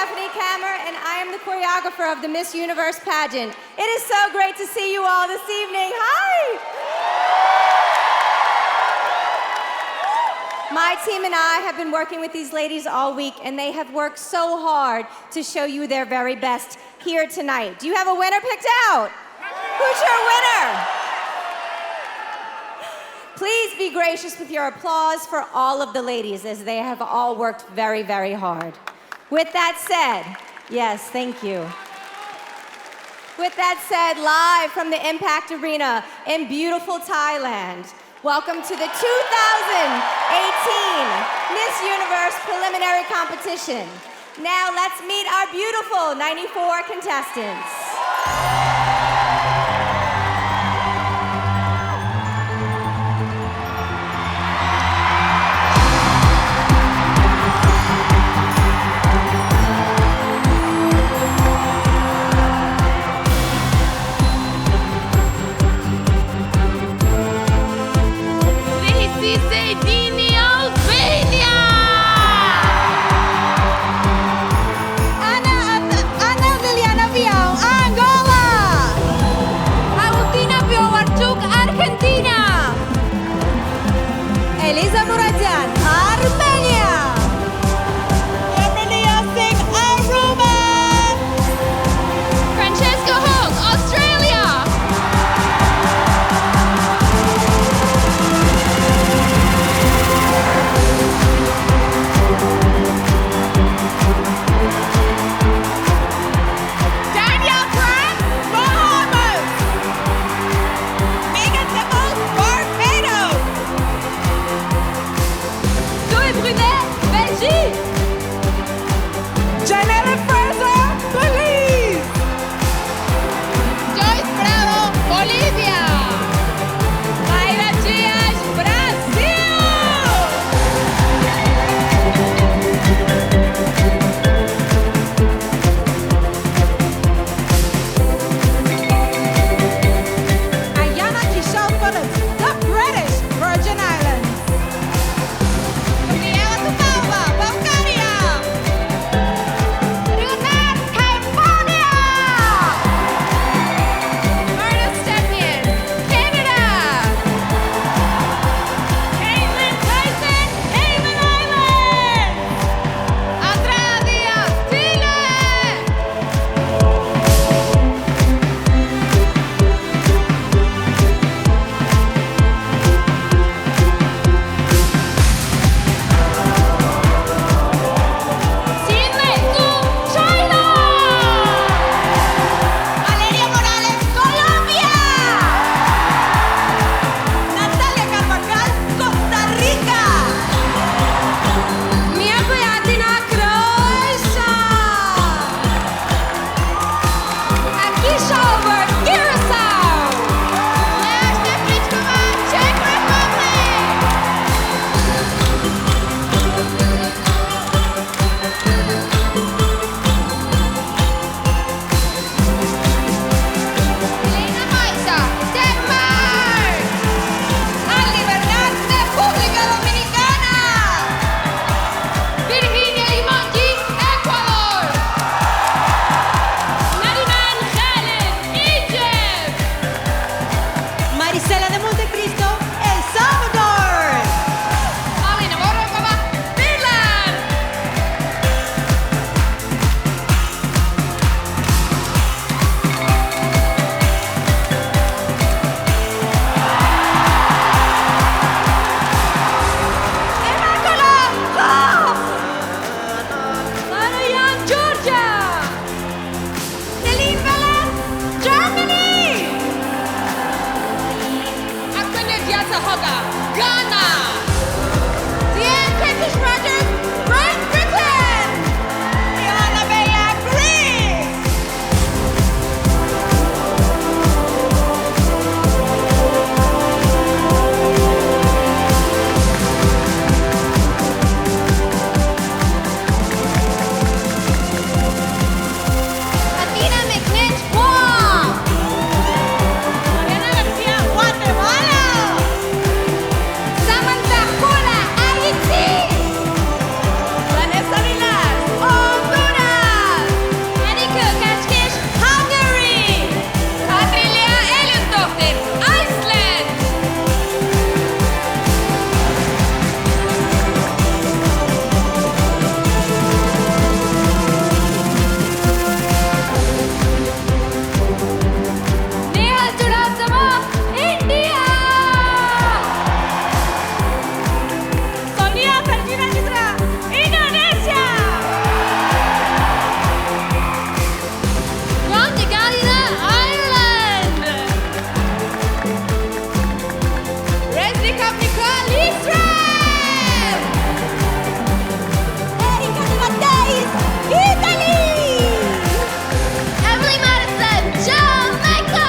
Stephanie Kammer, and I am the choreographer of the Miss Universe pageant. It is so great to see you all this evening. Hi! My team and I have been working with these ladies all week, and they have worked so hard to show you their very best here tonight. Do you have a winner picked out? Who's your winner? Please be gracious with your applause for all of the ladies, as they have all worked very, very hard. With that said, yes, thank you. With that said, live from the Impact Arena in beautiful Thailand, welcome to the 2018 Miss Universe Preliminary Competition. Now let's meet our beautiful 94 contestants. Erika Nicole Lidström! Erika Matthijs, Italy! Emily Madison, Jamaica!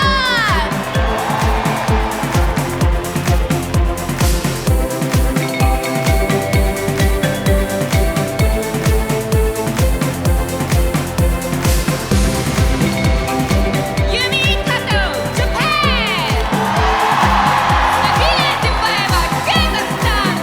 Yumi Kato, Japan! Nabila Dubaeva, Kazakhstan!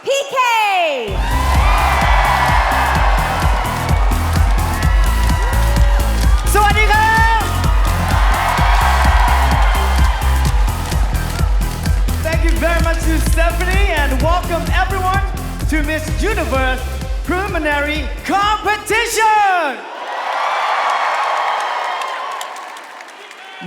PK. Thank you very much to Stephanie and welcome everyone to Miss Universe Preliminary Competition!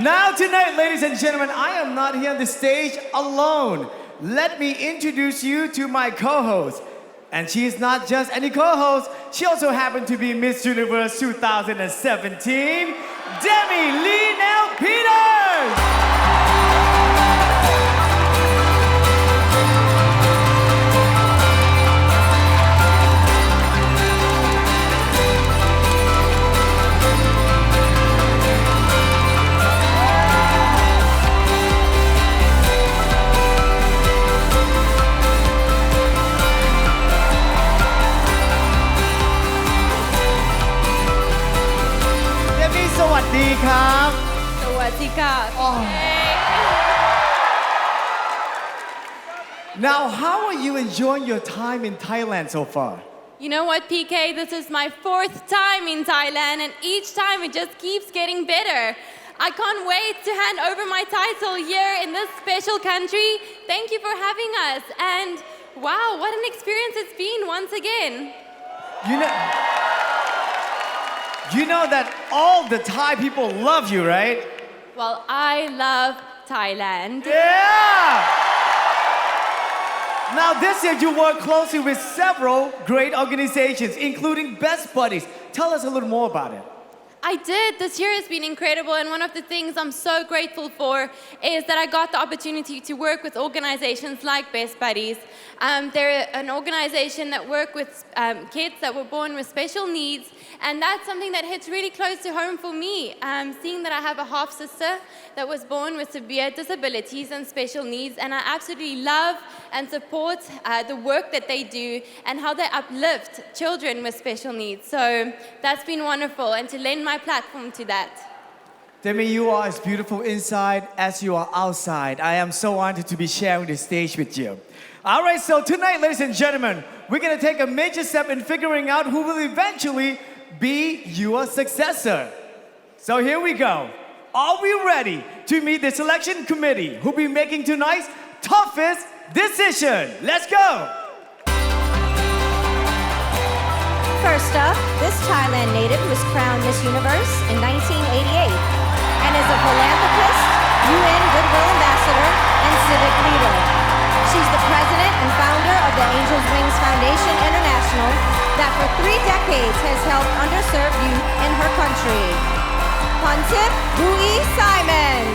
Now tonight, ladies and gentlemen, I am not here on the stage alone. Let me introduce you to my co-host. And she is not just any co-host, she also happened to be Miss Universe 2017, Demi Lee Nel-Peters! Now, how are you enjoying your time in Thailand so far? You know what, PK? This is my 4th time in Thailand, and each time it just keeps getting better. I can't wait to hand over my title here in this special country. Thank you for having us, and wow, what an experience it's been once again. You know that all the Thai people love you, right? Well, I love Thailand. Yeah! Now this year you work closely with several great organizations, including Best Buddies. Tell us a little more about it. I did. This year has been incredible, and one of the things I'm so grateful for is that I got the opportunity to work with organizations like Best Buddies. They're an organization that work with kids that were born with special needs, and that's something that hits really close to home for me. Seeing that I have a half-sister that was born with severe disabilities and special needs, and I absolutely love and support the work that they do and how they uplift children with special needs. So that's been wonderful, and to lend my platform to that. Demi, you are as beautiful inside as you are outside. I am so honored to be sharing the stage with you. All right, so tonight, ladies and gentlemen, we're gonna take a major step in figuring out who will eventually be your successor. So here we go. Are we ready to meet the selection committee who'll be making tonight's toughest decision? Let's go! First up, this Thailand native was crowned Miss Universe in 1988 and is a philanthropist, UN Goodwill Ambassador, and civic leader. She's the president and founder of the Angels Wings Foundation International that for 3 decades has helped underserved youth in her country. Pontip Bui Simon.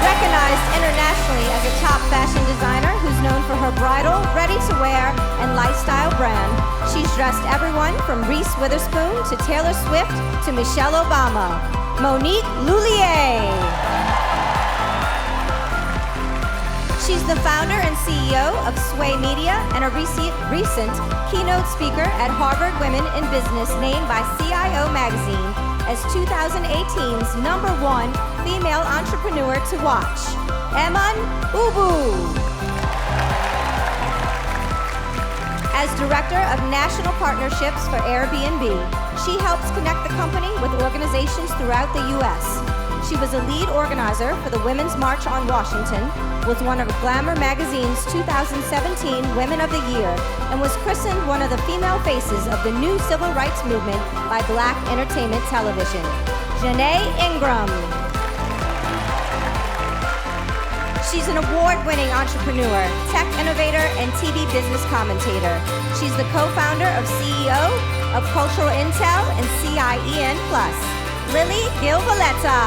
Recognized internationally as a top fashion designer who's known for her bridal, ready-to-wear, and lifestyle brand, she's dressed everyone from Reese Witherspoon to Taylor Swift to Michelle Obama. Monique Lullier. She's the founder and CEO of Sway Media and a recent keynote speaker at Harvard Women in Business, named by CIO Magazine as 2018's #1 female entrepreneur to watch. Eman Ubu. As Director of National Partnerships for Airbnb, she helps connect the company with organizations throughout the U.S. She was a lead organizer for the Women's March on Washington, was one of Glamour Magazine's 2017 Women of the Year, and was christened one of the female faces of the new civil rights movement by Black Entertainment Television. Janae Ingram. She's an award-winning entrepreneur, tech innovator, and TV business commentator. She's the co-founder of CEO of Cultural Intel and CIEN+. Lily Gil-Valletta.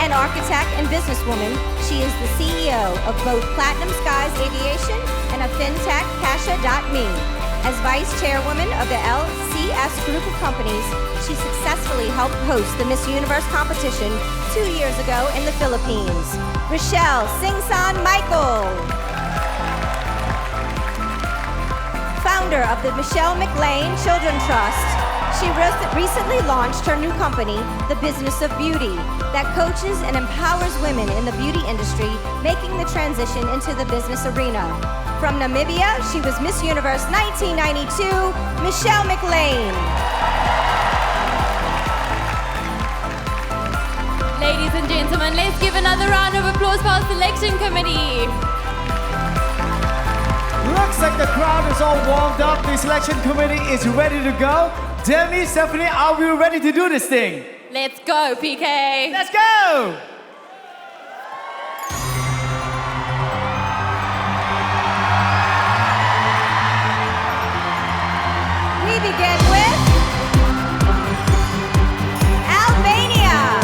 An architect and businesswoman, she is the CEO of both Platinum Skies Aviation and a fintech, Kasha.me. As vice chairwoman of the LCS Group of Companies, she successfully helped host the Miss Universe competition 2 years ago in the Philippines. Rochelle Singsan Michael. Founder of the Michelle McLean Children Trust, She recently launched her new company, The Business of Beauty, that coaches and empowers women in the beauty industry, making the transition into the business arena. From Namibia, she was Miss Universe 1992, Michelle McLean. Ladies and gentlemen, let's give another round of applause for our selection committee. Looks like the crowd is all warmed up. The selection committee is ready to go. Demi, Stephanie, are we ready to do this thing? Let's go, PK. Let's go! We begin with Albania.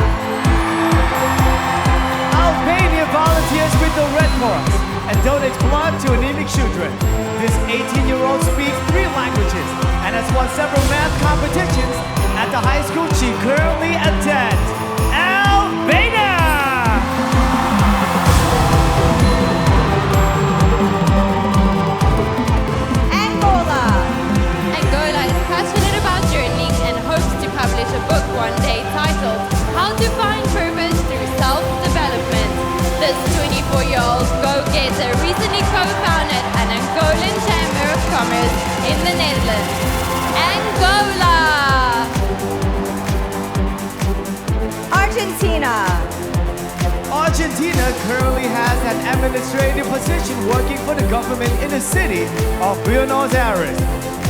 Albania volunteers with the Red Cross and donates blood to anemic children. This 18-year-old speaks 3 languages and has won several math competitions at the high school she currently attends. Albania! Angola is passionate about journaling and hopes to publish a book one day titled How to Find Purpose Through Self-Development. This 24-year-old go-getter recently co-founded an Angolan Chamber of Commerce in the Netherlands. Angola! Argentina. Argentina currently has an administrative position working for the government in the city of Buenos Aires.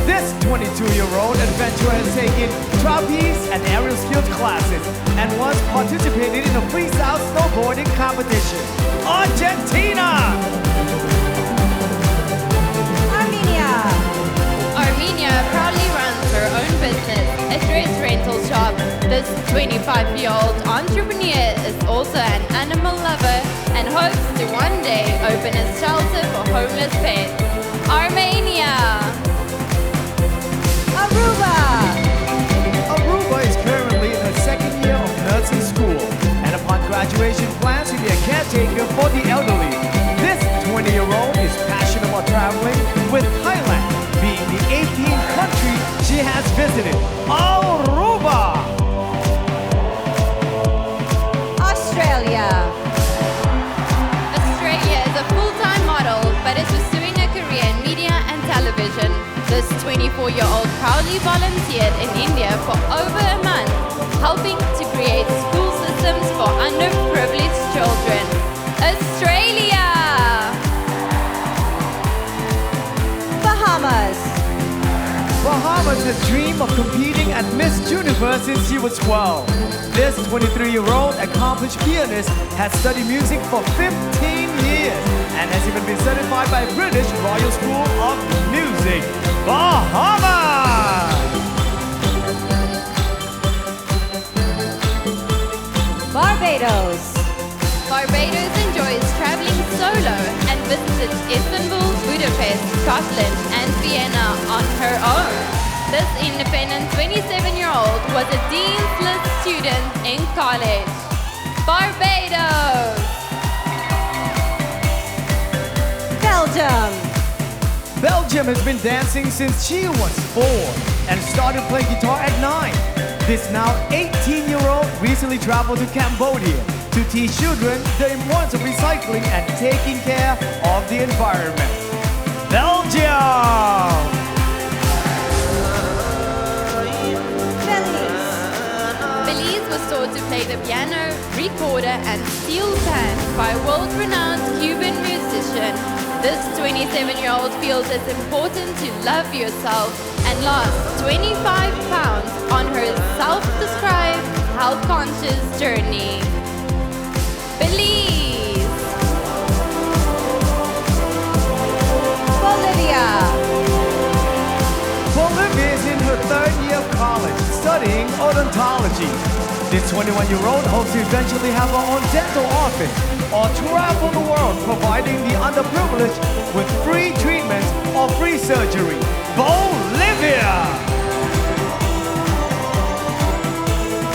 This 22-year-old adventurer has taken trapeze and aerial skills classes and once participated in a freestyle snowboarding competition. Argentina! Armenia proudly runs her own business, a dress rental shop. This 25-year-old entrepreneur is also an animal lover and hopes to one day open a shelter for homeless pets. Armenia! Aruba is currently in her second year of nursing school and upon graduation plans to be a caretaker for the elderly. This 20-year-old is passionate about traveling, with Thailand being the 18th country she has visited. Aruba! Australia. Australia is a full-time model but is pursuing a career in media and television. This 24-year-old proudly volunteered in India for over a month, helping to create school systems for underprivileged children. Australia! Bahamas. Bahamas has dreamed of competing at Miss Universe since she was 12. This 23-year-old accomplished pianist has studied music for 15 years and has even been certified by British Royal School of Music. Bahamas! Barbados. Barbados enjoys traveling solo and visited Istanbul, Budapest, Scotland, and Vienna on her own. This independent 27-year-old was a Dean's List student in college. Barbados! Belgium. Belgium has been dancing since she was 4 and started playing guitar at 9. This now 18-year-old recently traveled to Cambodia to teach children the importance of recycling and taking care of the environment. Belgium! Belize was taught to play the piano, recorder, and steel pan by a world-renowned Cuban musician. This 27-year-old feels it's important to love yourself and lost 25 pounds on her self-described health-conscious journey. Belize! Bolivia. Bolivia is in her 3rd year of college, studying odontology. This 21-year-old hopes to eventually have her own dental office or travel the world providing the underprivileged with free treatments or free surgery. Bolivia!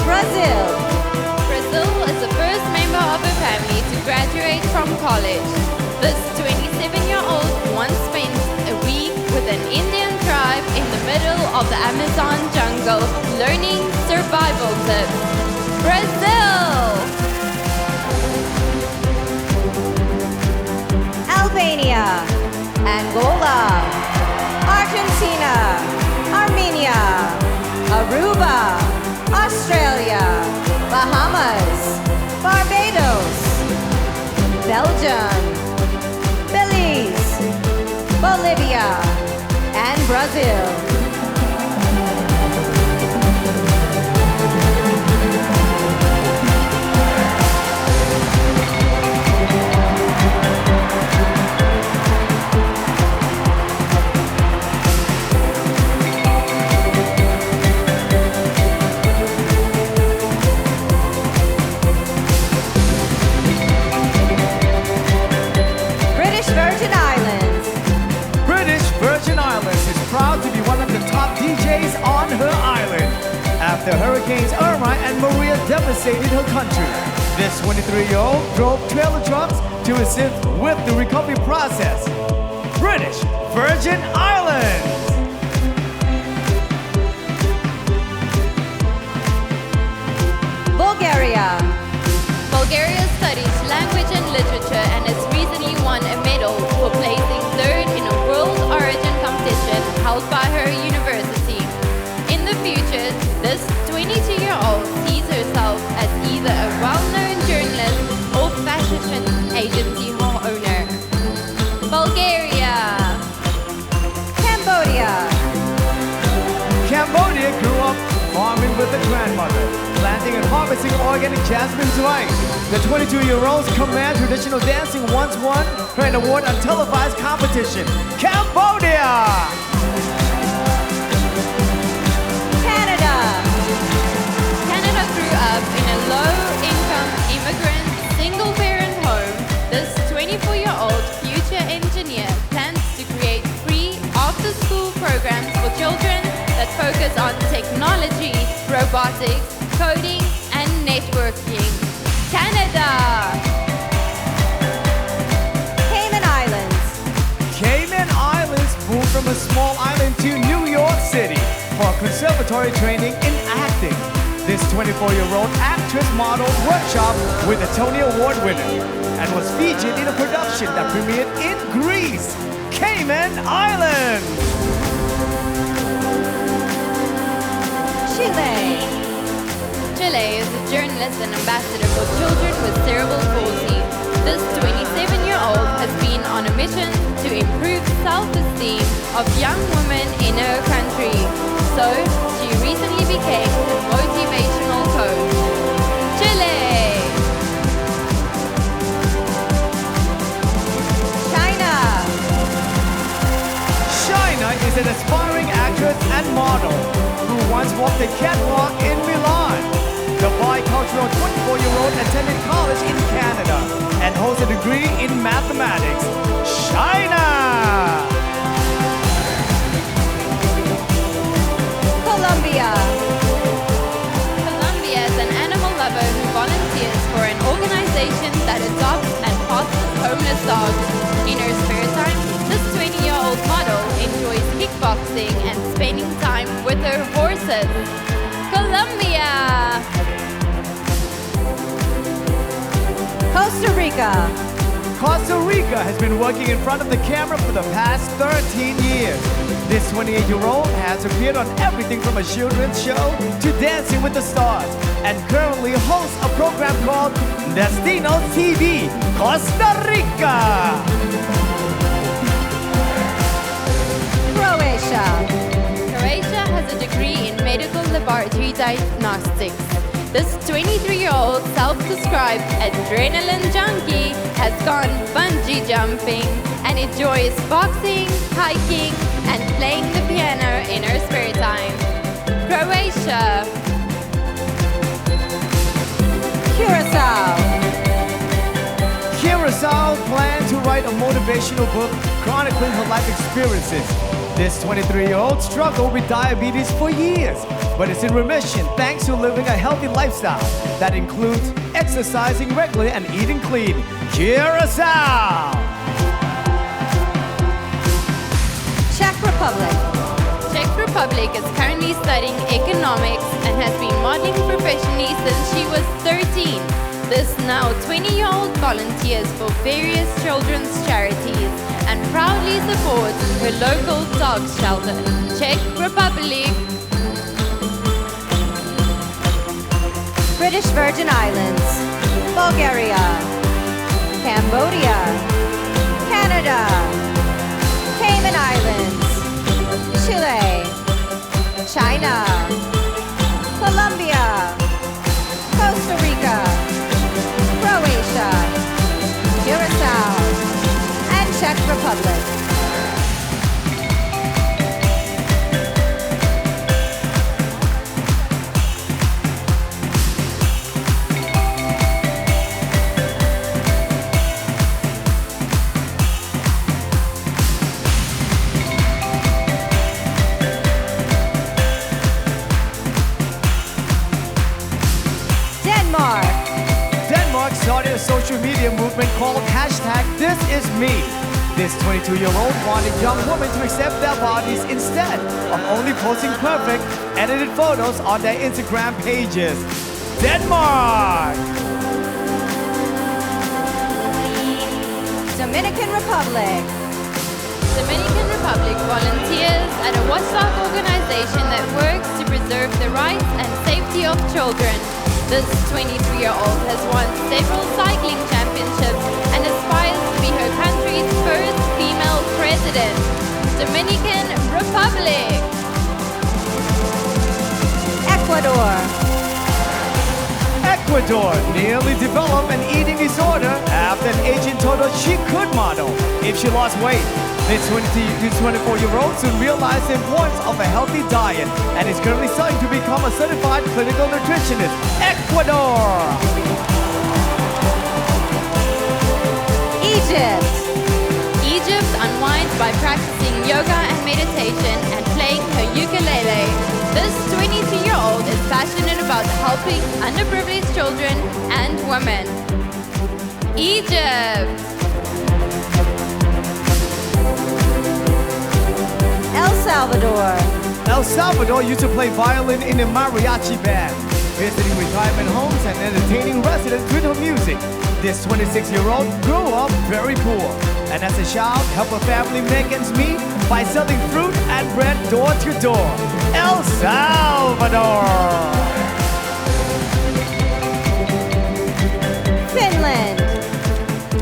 Brazil. Brazil is the first member of her family to graduate from college. This 27-year-old once spent a week with an Indian tribe in the middle of the Amazon jungle. Congo, learning survival tips. Brazil! Albania, Angola, Argentina, Armenia, Aruba, Australia, Bahamas, Barbados, Belgium, Belize, Bolivia, and Brazil. British Virgin Islands. British Virgin Islands is proud to be one of the top DJs on her island. After Hurricanes Irma and Maria devastated her country, this 23-year-old drove trailer trucks to assist with the recovery process. British Virgin Islands. Bulgaria. Bulgaria studies language and literature and has recently won a medal for placing third in a world origin competition held by her university. In the future, this 22-year-old sees herself as either a well-known journalist or fashion agency owner. Bulgaria. Cambodia. Cambodia grew up farming with a grandmother, planting and harvesting organic jasmine rice. The 22-year-old's command traditional dancing once won her an award on televised competition. Cambodia! Canada. Canada grew up in a low-income immigrant single-parent home. This 24-year-old future engineer plans to create free after-school programs for children that focus on technology, robotics, coding, and networking. Canada! Cayman Islands. Cayman Islands moved from a small island to New York City for conservatory training in acting. This 24-year-old actress modeled workshop with a Tony Award winner and was featured in a production that premiered in Greece, Cayman Islands. Chile. Chile is a journalist and ambassador for children with cerebral palsy. This 27-year-old has been on a mission to improve self-esteem of young women in her country. So, she recently became a motivational coach. Chile! China. China is an aspiring actress and model who once walked the catwalk in Milan. The bicultural 24-year-old attended college in Canada and holds a degree in mathematics. China! Colombia. Colombia is an animal lover who volunteers for an organization that adopts and fosters homeless dogs. In her spare time, this 20-year-old model enjoys kickboxing and spending time with her horses. Colombia! Costa Rica. Costa Rica has been working in front of the camera for the past 13 years. This 28-year-old has appeared on everything from a children's show to Dancing with the Stars and currently hosts a program called Destino TV, Costa Rica. Croatia. Croatia has a degree in medical laboratory diagnostics. This 23-year-old self-described adrenaline junkie has gone bungee jumping and enjoys boxing, hiking, and playing the piano in her spare time. Croatia. Curacao. Curacao plans to write a motivational book chronicling her life experiences. This 23-year-old struggled with diabetes for years, but is in remission thanks to living a healthy lifestyle that includes exercising regularly and eating clean. Curacao! Czech Republic. Czech Republic is currently studying economics and has been modeling professionally since she was 13. This now 20-year-old volunteers for various children's charities and proudly supports her local dog shelter, Czech Republic, British Virgin Islands, Bulgaria, Cambodia, Canada, Cayman Islands, Chile, China, Colombia, Costa Rica, Croatia, Curacao, and Czech Republic. Denmark started a social media movement called #ThisIsMe. This 22-year-old wanted young women to accept their bodies instead of only posting perfect, edited photos on their Instagram pages. Denmark! Dominican Republic. Dominican Republic volunteers at a watchdog organization that works to preserve the rights and safety of children. This 23-year-old has won several cycling championships and aspires to be her country's first female president. Dominican Republic. Ecuador. Ecuador nearly developed an eating disorder after an agent told her she could model if she lost weight. This 24-year-old soon realized the importance of a healthy diet and is currently studying to become a certified clinical nutritionist. Ecuador! Egypt. Egypt unwinds by practicing yoga and meditation and playing her ukulele. This 22-year-old is passionate about helping underprivileged children and women. Egypt. El Salvador. El Salvador used to play violin in a mariachi band, visiting retirement homes and entertaining residents with her music. This 26-year-old grew up very poor, and as a child helped her family make ends meet by selling fruit and bread door to door. El Salvador! Finland.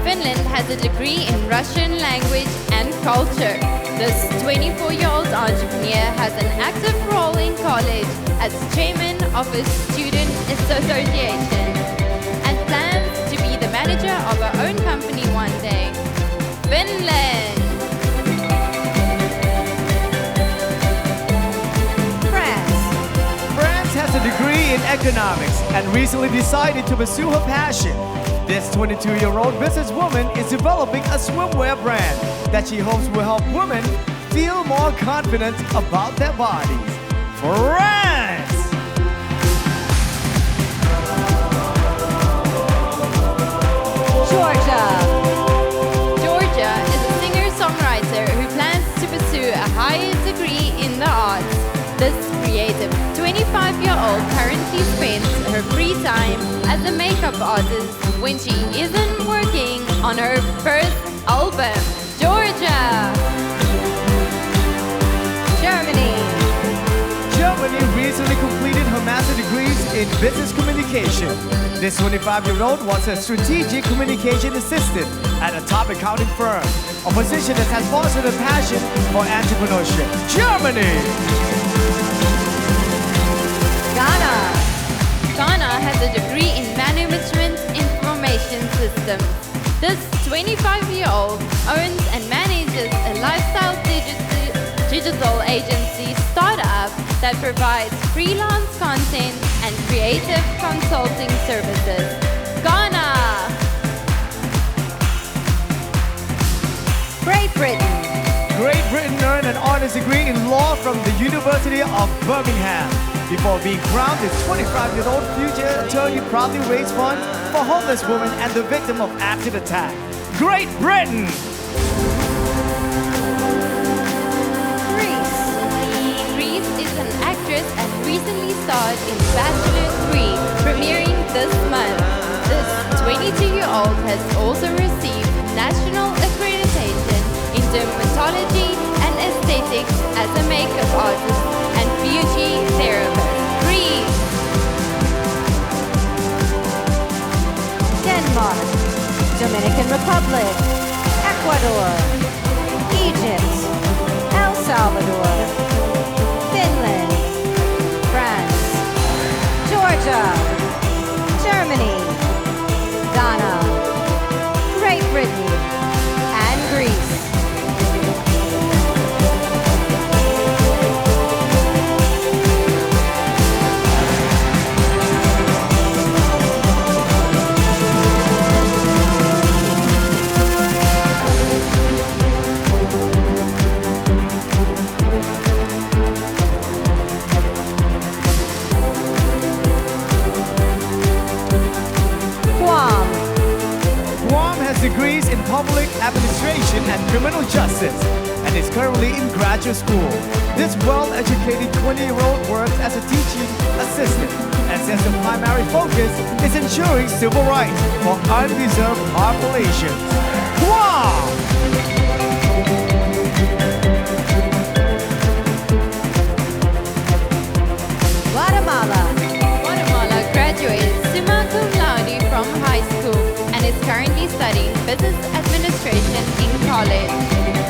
Finland has a degree in Russian language and culture. This 24-year-old entrepreneur has an active role in college as chairman of a student association and plans to be the manager of her own company one day. Finland. France. France has a degree in economics and recently decided to pursue her passion. This 22-year-old businesswoman is developing a swimwear brand that she hopes will help women feel more confident about their bodies. France! Georgia. Georgia is a singer-songwriter who plans to pursue a higher degree in the arts. This creative 25-year-old currently spends her free time as a makeup artist when she isn't working on her first album. Georgia. Germany. Germany recently completed her master's degrees in business communication. This 25-year-old was a strategic communication assistant at a top accounting firm, a position that has fostered a passion for entrepreneurship. Germany! Ghana. Ghana has a degree in management information systems. This 25-year-old owns and manages a lifestyle digital agency startup that provides freelance content and creative consulting services. Ghana. Great Britain. Great Britain earned an honors degree in law from the University of Birmingham. Before being crowned, this 25-year-old future attorney proudly raised funds for homeless women and the victim of acid attack. Great Britain! Greece. Greece recently starred in Bachelor 3, premiering this month. This 22-year-old has also received national accreditation in dermatology and aesthetics as a makeup artist and beauty therapist. Greece, Denmark, Dominican Republic, Ecuador, Egypt, El Salvador, Finland, France, Georgia, Germany, Ghana, Great Britain, and Greece. Degrees in public administration and criminal justice and is currently in graduate school. This well-educated 20-year-old works as a teaching assistant and says the primary focus is ensuring civil rights for undeserved populations. Guam! Guatemala graduated summa cum laude from high school and is currently studying business administration in college.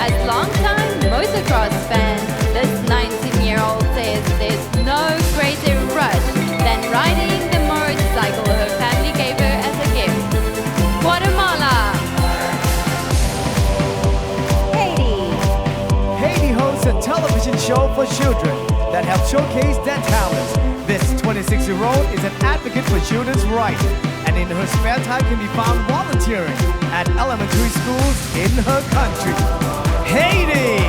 As longtime motocross fan, this 19-year-old says there's no greater rush than riding the motorcycle her family gave her as a gift. Guatemala. Haiti hosts a television show for children that helps showcase their talents. This 26-year-old is an advocate for children's rights and in her spare time can be found volunteering at elementary schools in her country. Haiti!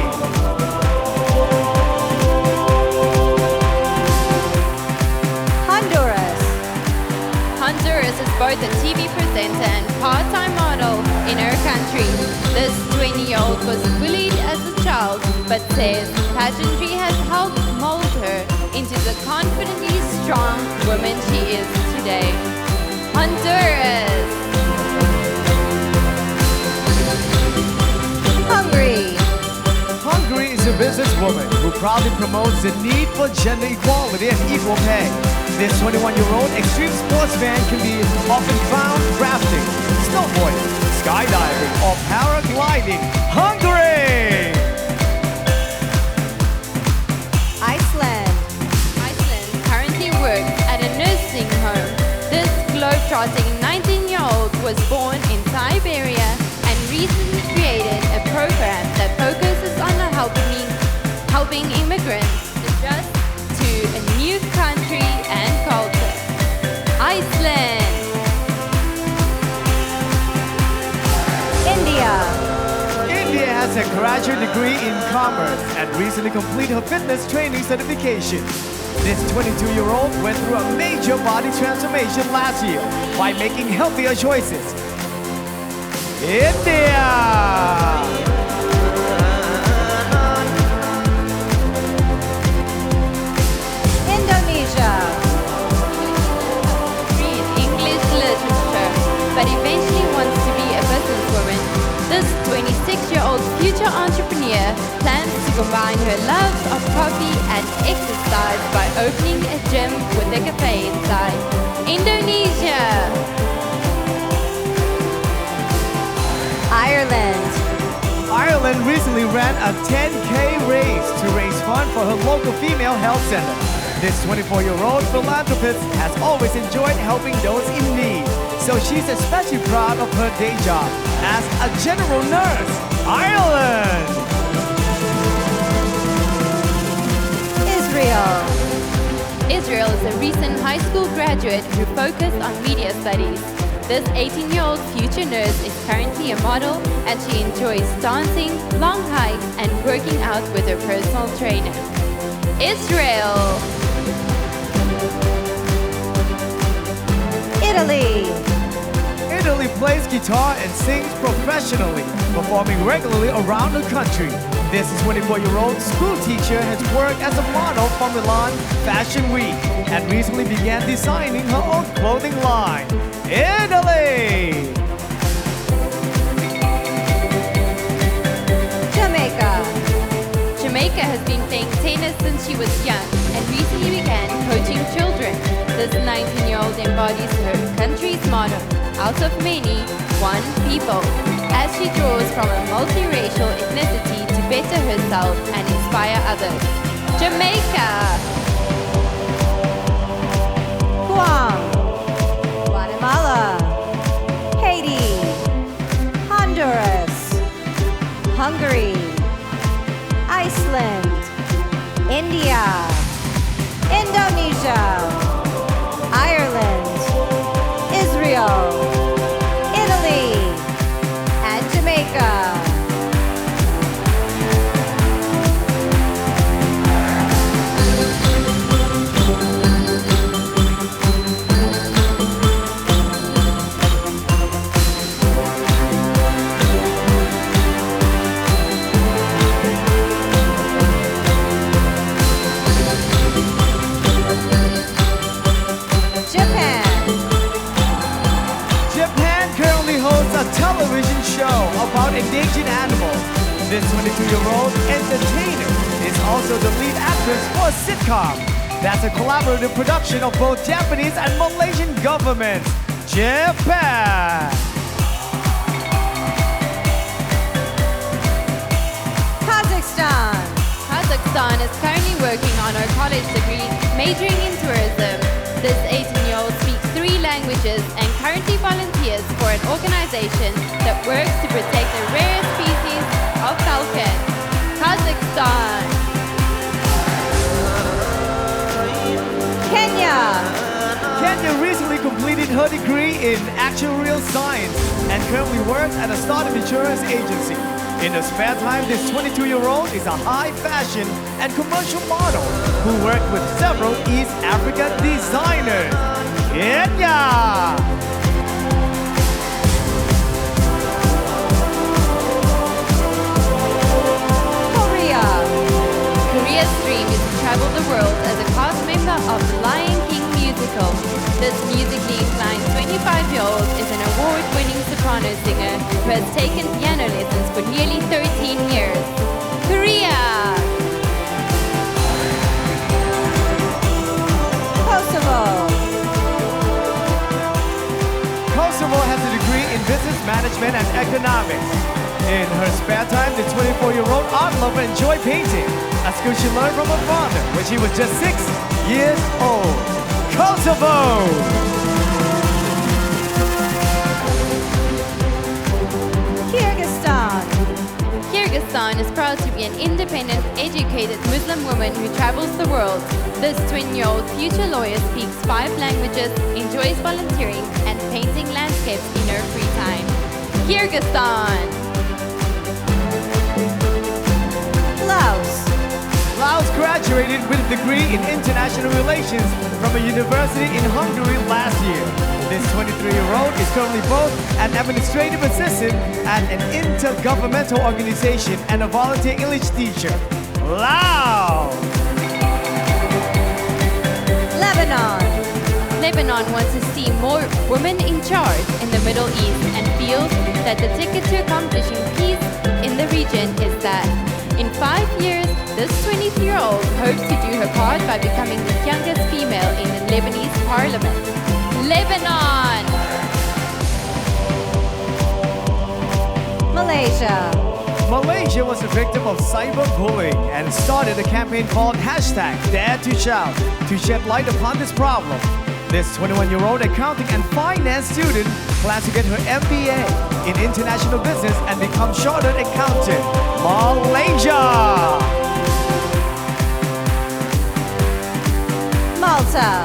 Honduras is both a TV presenter and part-time model in her country. This 20-year-old was bullied as a child, but says pageantry has helped mold her into the confidently strong woman she is today. Honduras. Hungary is a businesswoman who proudly promotes the need for gender equality and equal pay. This 21-year-old extreme sports fan can be often found rafting, snowboarding, skydiving, or paragliding. Hungary! Iceland Currently works at a nursing home. This globe-trotting 19-year-old was born in Siberia and recently created a program that focuses on helping immigrants adjust to a new country and culture. Iceland. India has a graduate degree in commerce and recently completed her fitness training certification. This 22-year-old went through a major body transformation last year by making healthier choices. India! Read English literature, but eventually wants to be a businesswoman. This 26-year-old future entrepreneur plans to combine her love of coffee and exercise by opening a gym with a cafe inside. Indonesia. Ireland recently ran a 10K race to raise funds for her local female health center. This 24-year-old philanthropist has always enjoyed helping those in need, so she's especially proud of her day job as a general nurse. Ireland! Israel is a recent high school graduate who focused on media studies. This 18-year-old future nurse is currently a model and she enjoys dancing, long hikes, and working out with her personal trainer. Israel. Italy plays guitar and sings professionally, performing regularly around the country. This 24-year-old school teacher has worked as a model for Milan Fashion Week and recently began designing her own clothing line. Italy! Jamaica. Jamaica has been playing tennis since she was young and recently began coaching children. This 19-year-old embodies her country's motto, out of many, one people, as she draws from a multiracial ethnicity to better herself and inspire others. Jamaica! Guam. Guatemala. Haiti. Honduras. Hungary. Iceland. India. Indonesia. Ireland. Israel. Italy. And Jamaica. Television show about endangered animals. This 22-year-old entertainer is also the lead actress for a sitcom. That's a collaborative production of both Japanese and Malaysian governments. Japan! Kazakhstan. Kazakhstan is currently working on her college degree, majoring in tourism. This 18-year-old speaks 3 languages and currently volunteers for an organization that works to protect the rare species of falcon. Kazakhstan. Kenya. Kenya recently completed her degree in actuarial science and currently works at a startup insurance agency. In her spare time, this 22-year-old is a high fashion and commercial model who worked with several East African designers. Kenya! Korea. Korea's dream is to travel the world as a cast member of the Lion King musical. This musically inclined 25-year-old is an award-winning soprano singer who has taken piano lessons for nearly 13 years. Korea! Kosovo. Kosovo has a degree in business management and economics. In her spare time, the 24-year-old art lover enjoyed painting, a skill she learned from her father when she was just 6 years old. Kosovo! Kyrgyzstan. Kyrgyzstan is proud to be an independent, educated Muslim woman who travels the world. This 20-year-old future lawyer speaks 5 languages, enjoys volunteering and painting landscapes in her free time. Kyrgyzstan! Laos. Laos graduated with a degree in international relations from a university in Hungary last year. This 23-year-old is currently both an administrative assistant at an intergovernmental organization and a volunteer English teacher. Laos! Lebanon. Lebanon wants to see more women in charge in the Middle East and feels that the ticket to accomplishing peace in the region is that in 5 years, this 23-year-old hopes to do her part by becoming the youngest female in the Lebanese parliament. Lebanon! Malaysia. Malaysia was a victim of cyberbullying and started a campaign called #DareToShout to shed light upon this problem. This 21-year-old accounting and finance student plans to get her MBA in international business and become chartered accountant. Malaysia! Malta.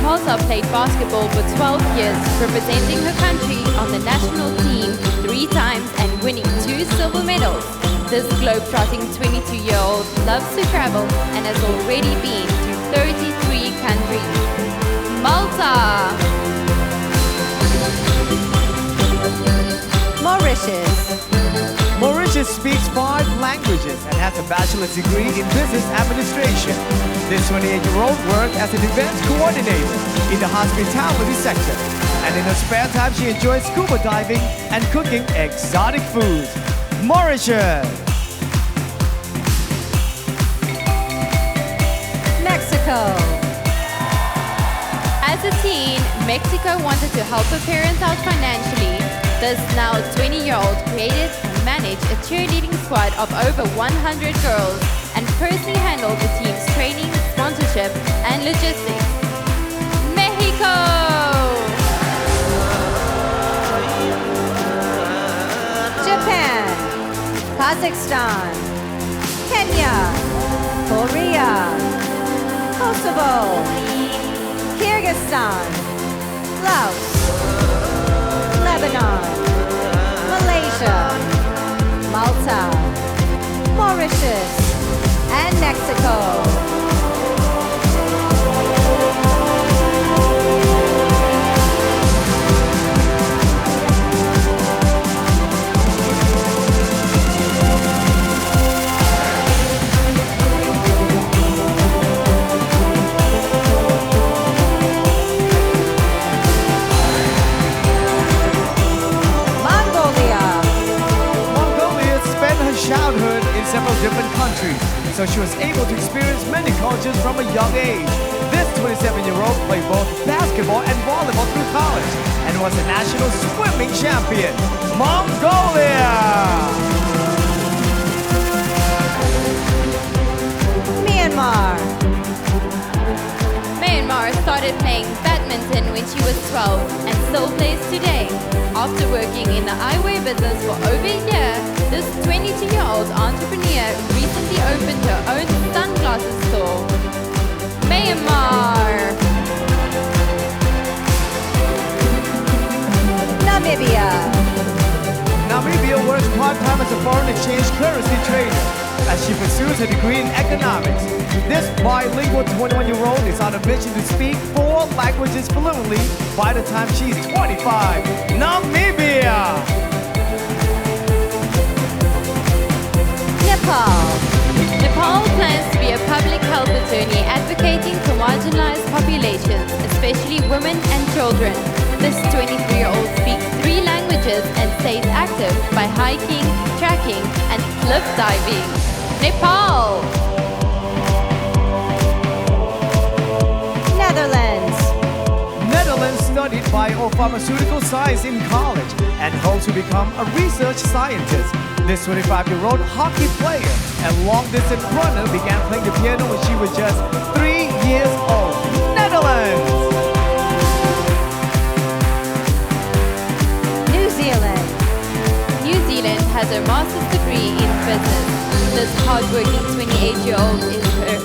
Malta played basketball for 12 years, representing her country on the national team 3 times and winning 2 silver medals. This globe-trotting 22-year-old loves to travel and has already been to 33 countries. Malta! Mauritius. Mauritius speaks 5 languages and has a bachelor's degree in business administration. This 28-year-old worked as an events coordinator in the hospitality sector. And in her spare time, she enjoys scuba diving and cooking exotic foods. Mauritius. Mexico. As a teen, Mexico wanted to help her parents out financially. This now 20-year-old created and managed a cheerleading squad of over 100 girls and personally handled the team's training, sponsorship, and logistics. Mexico! Japan. Kazakhstan. Kenya. Korea. Kosovo. Kyrgyzstan. Laos. Lebanon. Malaysia. Malta. Mauritius. And Mexico. Childhood in several different countries, so she was able to experience many cultures from a young age. This 27-year-old played both basketball and volleyball through college and was a national swimming champion. Mongolia! Myanmar. Myanmar started playing badminton when she was 12 and still plays today. After working in the eyewear business for over a year, this 22-year-old entrepreneur recently opened her own sunglasses store. Myanmar. Namibia. Namibia works part-time as a foreign exchange currency trader as she pursues her degree in economics. This bilingual 21-year-old is on a mission to speak 4 languages fluently by the time she's 25. Namibia! Nepal. Nepal plans to be a public health attorney advocating for marginalized populations, especially women and children. This 23-year-old speaks 3 languages and stays active by hiking, trekking, and cliff diving. Nepal! Netherlands. Netherlands studied biopharmaceutical science in college and hopes to become a research scientist. This 25-year-old hockey player and long-distance runner began playing the piano when she was just 3 years old. Netherlands! New Zealand. New Zealand has a master's degree in business. This hardworking 28-year-old is her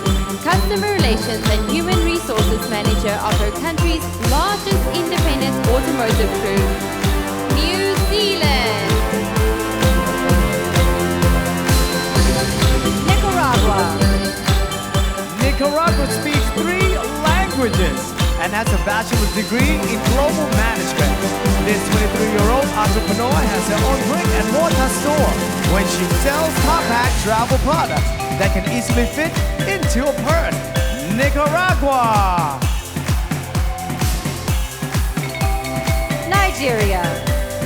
customer relations and human resources manager of her country's largest independent automotive group. New Zealand. Nicaragua. Nicaragua speaks 3 languages and has a bachelor's degree in global management. This 23-year-old entrepreneur has her own brick and mortar store when she sells compact travel products that can easily fit into a purse. Nicaragua! Nigeria.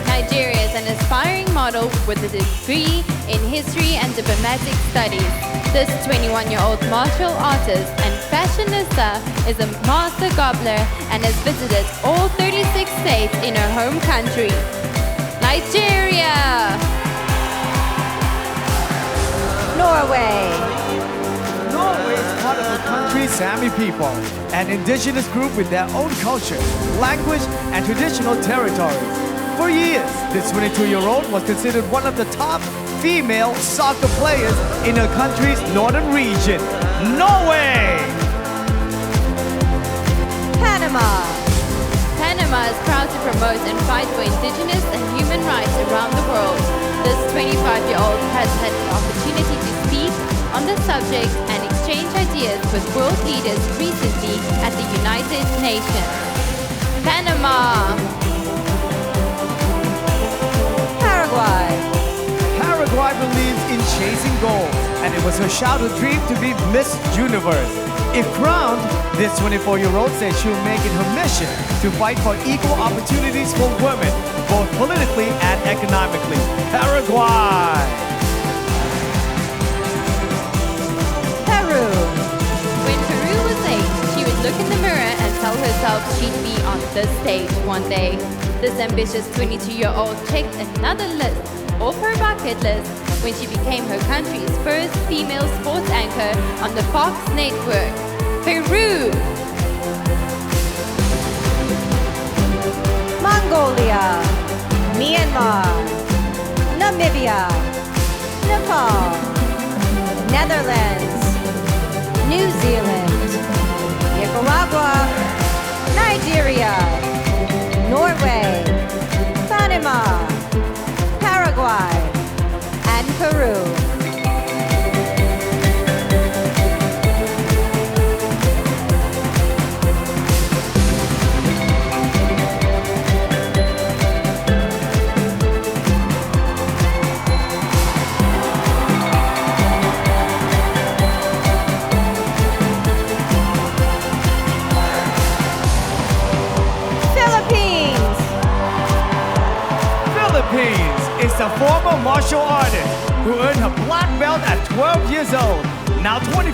Nigeria is an aspiring model with a degree in history and diplomatic studies. This 21-year-old martial artist and fashionista is a master gobbler and has visited all 36 states in her home country. Nigeria! Norway. Norway is part of the country's Sami people, an indigenous group with their own culture, language, and traditional territories. For years, this 22-year-old was considered one of the top female soccer players in her country's northern region. Norway! Panama. Panama is proud to promote and fight for indigenous and human rights around the world. This 25-year-old has had the opportunity to speak on the subject and exchange ideas with world leaders recently at the United Nations. Panama. Paraguay. Paraguay believes in chasing goals, and it was her childhood dream to be Miss Universe. If crowned, this 24-year-old said she will make it her mission to fight for equal opportunities for women, both politically and economically. Paraguay. Peru. When Peru was 8, she would look in the mirror and tell herself she'd be on this stage one day. This ambitious 22-year-old checked another list off her bucket list when she became her country's first female sports anchor on the Fox network. Peru. Mongolia. Myanmar. Namibia. Nepal. Netherlands. New Zealand. Nicaragua. Nigeria. Norway. Panama. Paraguay. And Peru. Philippines is a former martial artist who earned her black belt at 12 years old. Now 24,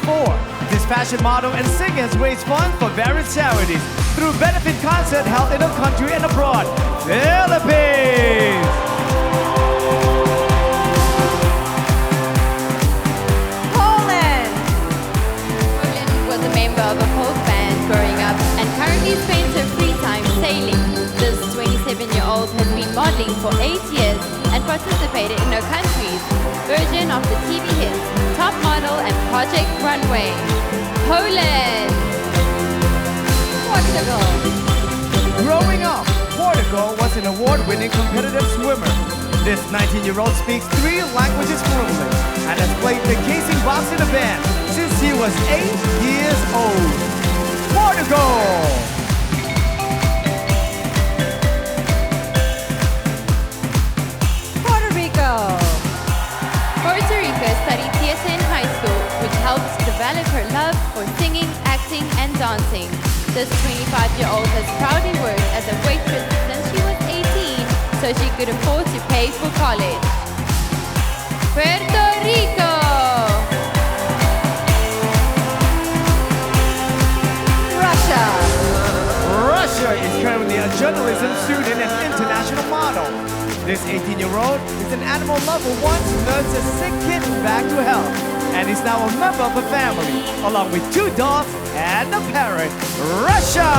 this fashion model and singer has raised funds for various charities through benefit concerts held in her country and abroad. Philippines! Poland. Poland was a member of a folk band growing up and currently spends her free time sailing. This 27-year-old has been modeling for 8 years and participated in her country's version of the TV hits Top Model and Project Runway. Poland. Portugal. Growing up, Portugal was an award-winning competitive swimmer. This 19-year-old speaks 3 languages fluently and has played the casing box in a band since he was 8 years old. Portugal! Puerto Rico. Puerto Rico studied theater in high school, which helped develop her love for singing, acting, and dancing. This 25-year-old has proudly worked as a waitress since she was 18, so she could afford to pay for college. Puerto Rico! Russia. Russia is currently a journalism student and international model. This 18-year-old is an animal lover who once nursed a sick kitten back to health, and is now a member of a family, along with 2 dogs and a parrot. Russia!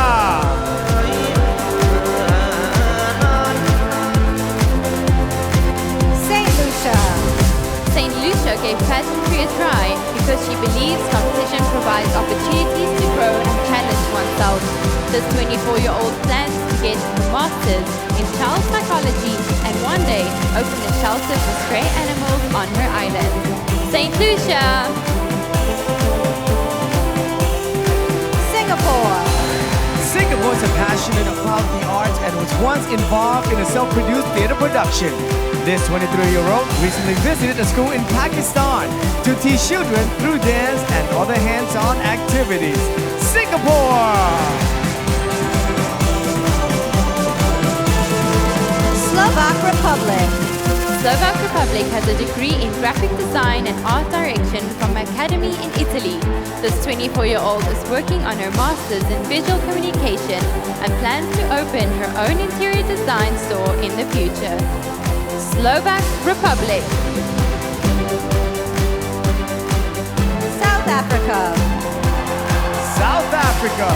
St. Lucia. St. Lucia gave pageantry a try because she believes competition provides opportunities to grow and challenge oneself. This 24-year-old plans to get a master's in child psychology and one day open a shelter for stray animals on her island. St. Lucia! Singapore. Singapore is passionate about the arts and was once involved in a self-produced theater production. This 23-year-old recently visited a school in Pakistan to teach children through dance and other hands-on activities. Singapore! Slovak Republic. Slovak Republic has a degree in graphic design and art direction from Academy in Italy. This 24-year-old is working on her master's in visual communication and plans to open her own interior design store in the future. Slovak Republic. South Africa. South Africa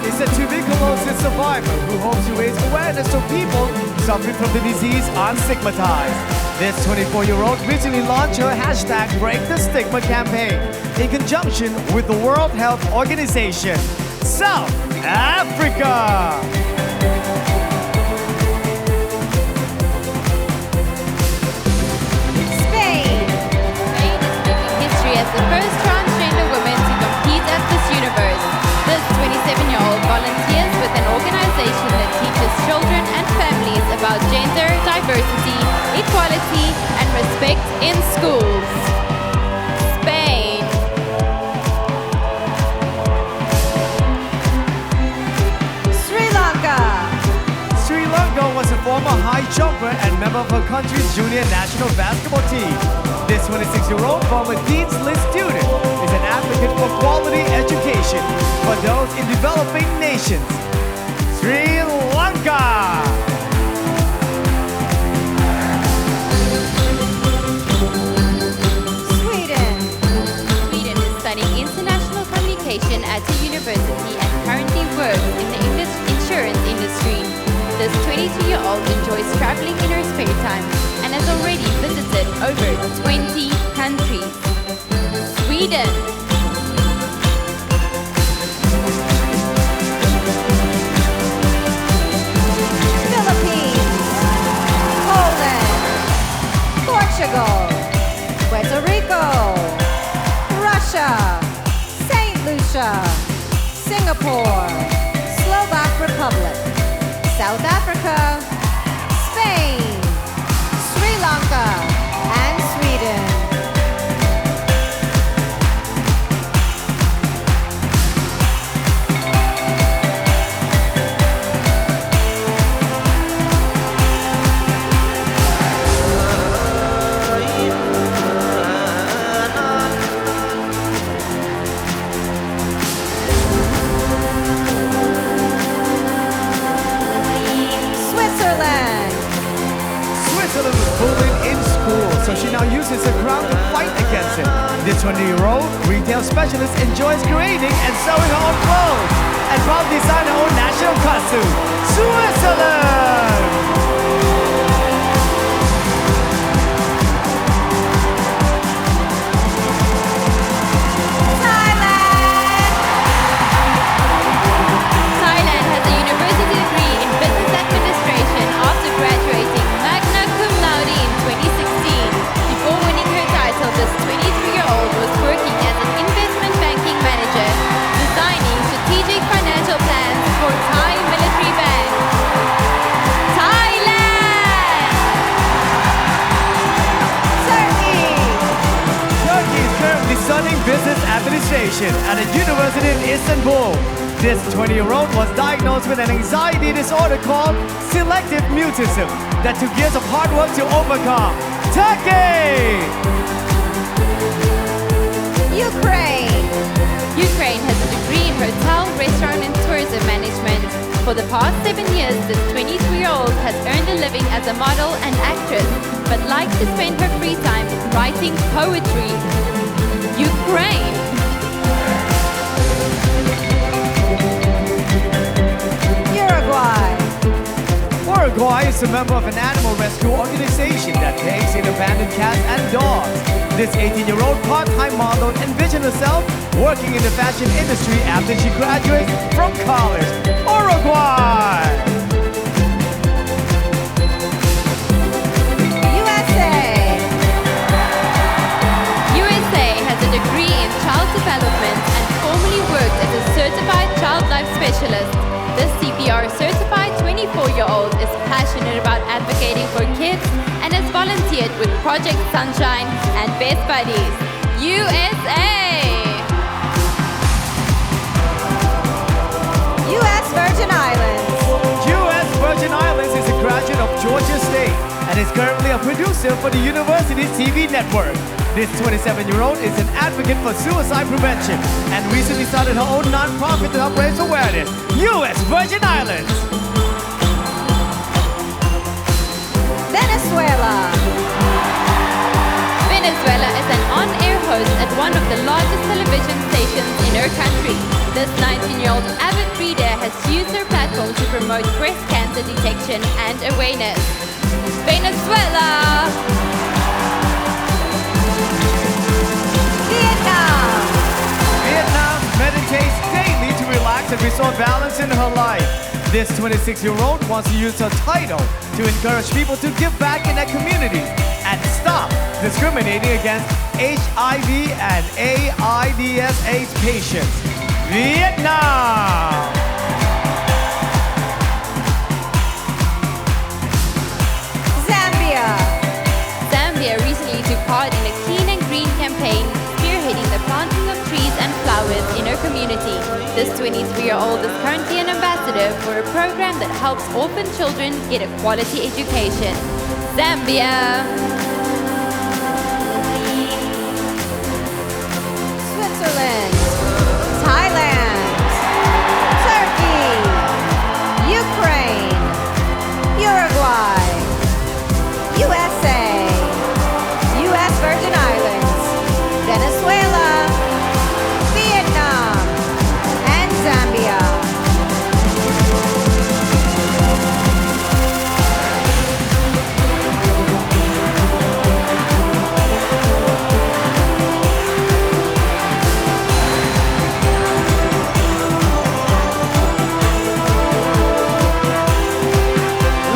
is a tuberculosis survivor who hopes to raise awareness so people suffering from the disease aren't stigmatized. This 24-year-old recently launched her hashtag Break the Stigma campaign in conjunction with the World Health Organization. South Africa! Spain. Spain is making history as the first transgender woman to compete at Miss Universe. This 27-year-old volunteers with an organization that teaches children and families about gender, diversity, equality, and respect in schools. former high jumper and member of her country's junior national basketball team. This 26-year-old former Dean's List student is an advocate for quality education for those in developing nations. Sri Lanka! Sweden. Sweden is studying international communication at a university and currently works in the insurance industry. This 22-year-old enjoys traveling in her spare time and has already visited over 20 countries. Sweden. Philippines. Poland. Portugal. Puerto Rico. Russia. St. Lucia. Singapore. Slovak Republic. South Africa, Spain, Sri Lanka, and Sweden. Switzerland was bullied in school, so she now uses her crown to fight against it. This 20-year-old retail specialist enjoys creating and sewing her own clothes and proudly designed her own national costume. Switzerland! Thailand has a university degree in business administration after graduating magna cum laude in 2016. Before winning her title, this 23-year-old was working as an investment banking manager, designing strategic financial plans for Thai military bank. Thailand! Turkey is currently studying business administration at a university in Istanbul. This 20-year-old was diagnosed with an anxiety disorder called selective mutism that took years of hard work to overcome. Turkey! Ukraine. Ukraine has a degree in hotel, restaurant and tourism management. For the past 7 years, this 23-year-old has earned a living as a model and actress, but likes to spend her free time writing poetry. Ukraine. Uruguay. Uruguay is a member of an animal rescue organization that takes in abandoned cats and dogs. This 18-year-old part-time model envisioned herself working in the fashion industry after she graduates from college. Uruguay! USA. USA has a degree in child development and formerly worked as a certified child life specialist. This CPR certified 24-year-old is passionate about advocating for kids and has volunteered with Project Sunshine and Best Buddies. USA! U.S. Virgin Islands. U.S. Virgin Islands is a graduate of Georgia State and is currently a producer for the university's TV network. This 27-year-old is an advocate for suicide prevention and recently started her own non-profit to help raise awareness. U.S. Virgin Islands. Venezuela. Venezuela is an on-air host at one of the largest television stations in her country. This 19-year-old avid reader has used her platform to promote breast cancer detection and awareness. Venezuela! Vietnam meditates daily to relax and restore balance in her life. This 26-year-old wants to use her title to encourage people to give back in their communities and stop discriminating against HIV and AIDS patients. Vietnam! Zambia. Zambia recently took part in a clean and green campaign, spearheading the planting of trees and flowers in her their community. This 23-year-old is currently an ambassador for a program that helps orphan children get a quality education. Zambia. Switzerland, Thailand, Turkey, Ukraine, Uruguay, USA, US Virgin Islands, Venezuela, Vietnam, and Zambia.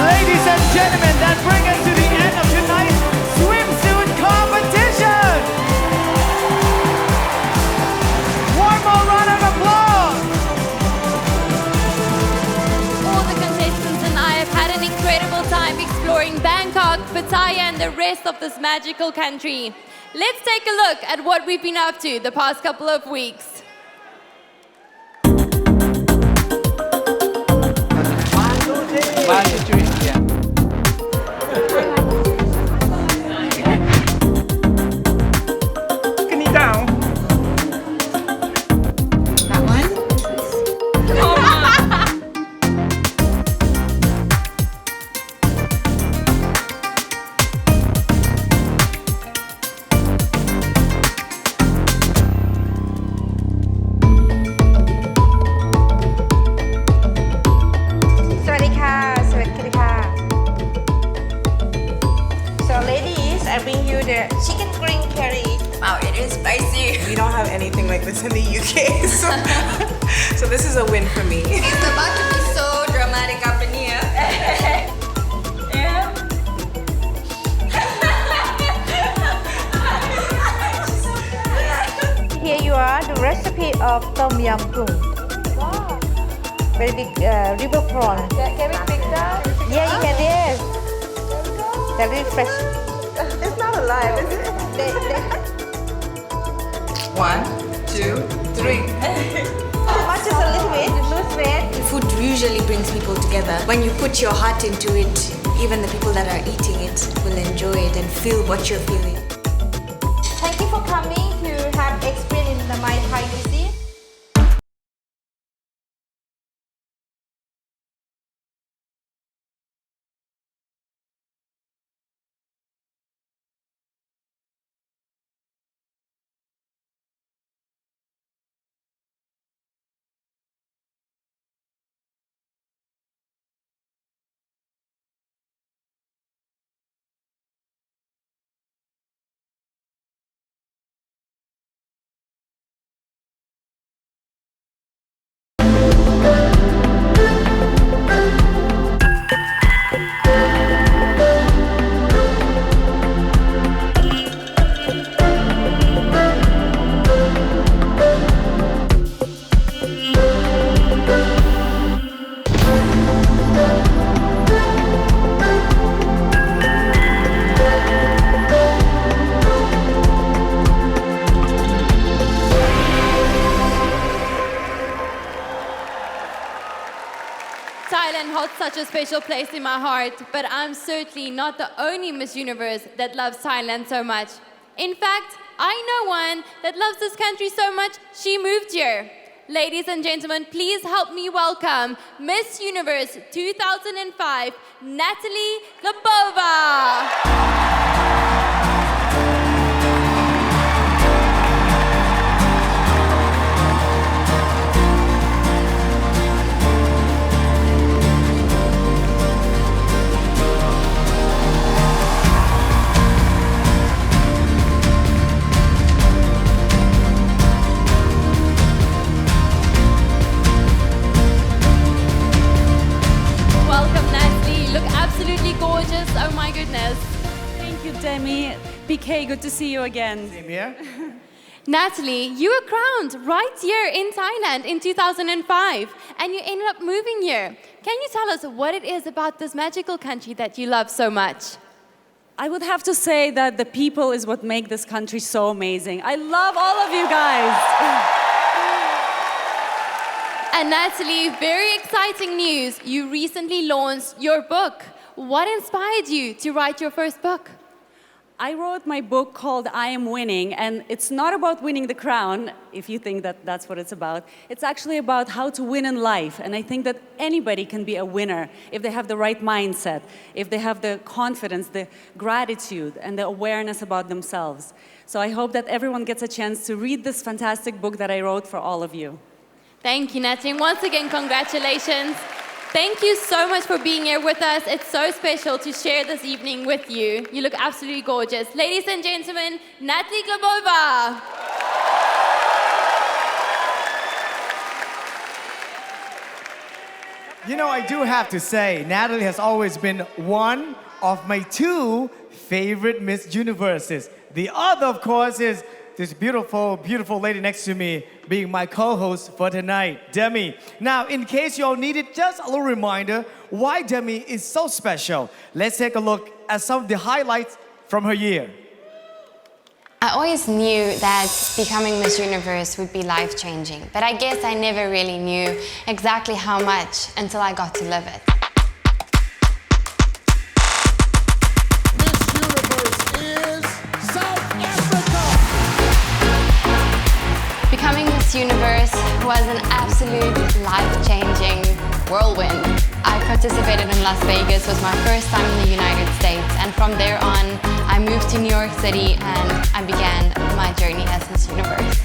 Ladies and gentlemen, that brings us to the end of tonight's swimsuit competition. One more round of applause. All the contestants and I have had an incredible time exploring Bangkok, Pattaya, and the rest of this magical country. Let's take a look at what we've been up to the past couple of weeks. Knee down. That one? So ladies, I bring you the chicken green curry. Wow, it is spicy. We don't have anything like this in the UK, so this is a win for me. It's about to be so dramatic up in here. Here you are, the recipe of tom yum goong. Wow. Very big river prawn. Can we pick that? Yeah, you can, yes. They're really fresh. It's not alive, is it? One, two, three. Too much is a little bit, lose weight. Food usually brings people together. When you put your heart into it, even the people that are eating it will enjoy it and feel what you're feeling. Thank you for coming to have experience in the My Thai cuisine. Thailand holds such a special place in my heart, but I'm certainly not the only Miss Universe that loves Thailand so much. In fact, I know one that loves this country so much, she moved here. Ladies and gentlemen, please help me welcome Miss Universe 2005, Natalie Labova. Gorgeous, oh my goodness. Thank you, Demi. BK, good to see you again. Same here. Natalie, you were crowned right here in Thailand in 2005, and you ended up moving here. Can you tell us what it is about this magical country that you love so much? I would have to say that the people is what make this country so amazing. I love all of you guys. And Natalie, very exciting news. You recently launched your book. What inspired you to write your first book? I wrote my book called I Am Winning, and it's not about winning the crown, if you think that that's what it's about. It's actually about how to win in life, and I think that anybody can be a winner if they have the right mindset, if they have the confidence, the gratitude, and the awareness about themselves. So I hope that everyone gets a chance to read this fantastic book that I wrote for all of you. Thank you, Natalie. Once again, congratulations. Thank you so much for being here with us. It's so special to share this evening with you. You look absolutely gorgeous. Ladies and gentlemen, Natalie Glebova. You know, I do have to say, Natalie has always been one of my two favorite Miss Universes. The other, of course, is this beautiful, beautiful lady next to me being my co-host for tonight, Demi. Now, in case you all needed just a little reminder why Demi is so special, let's take a look at some of the highlights from her year. I always knew that becoming Miss Universe would be life-changing, but I guess I never really knew exactly how much until I got to live it. Miss Universe is South Africa! Becoming Miss Universe was an absolute life-changing whirlwind. I participated in Las Vegas, was my first time in the United States, and from there on, I moved to New York City and I began my journey as Miss Universe.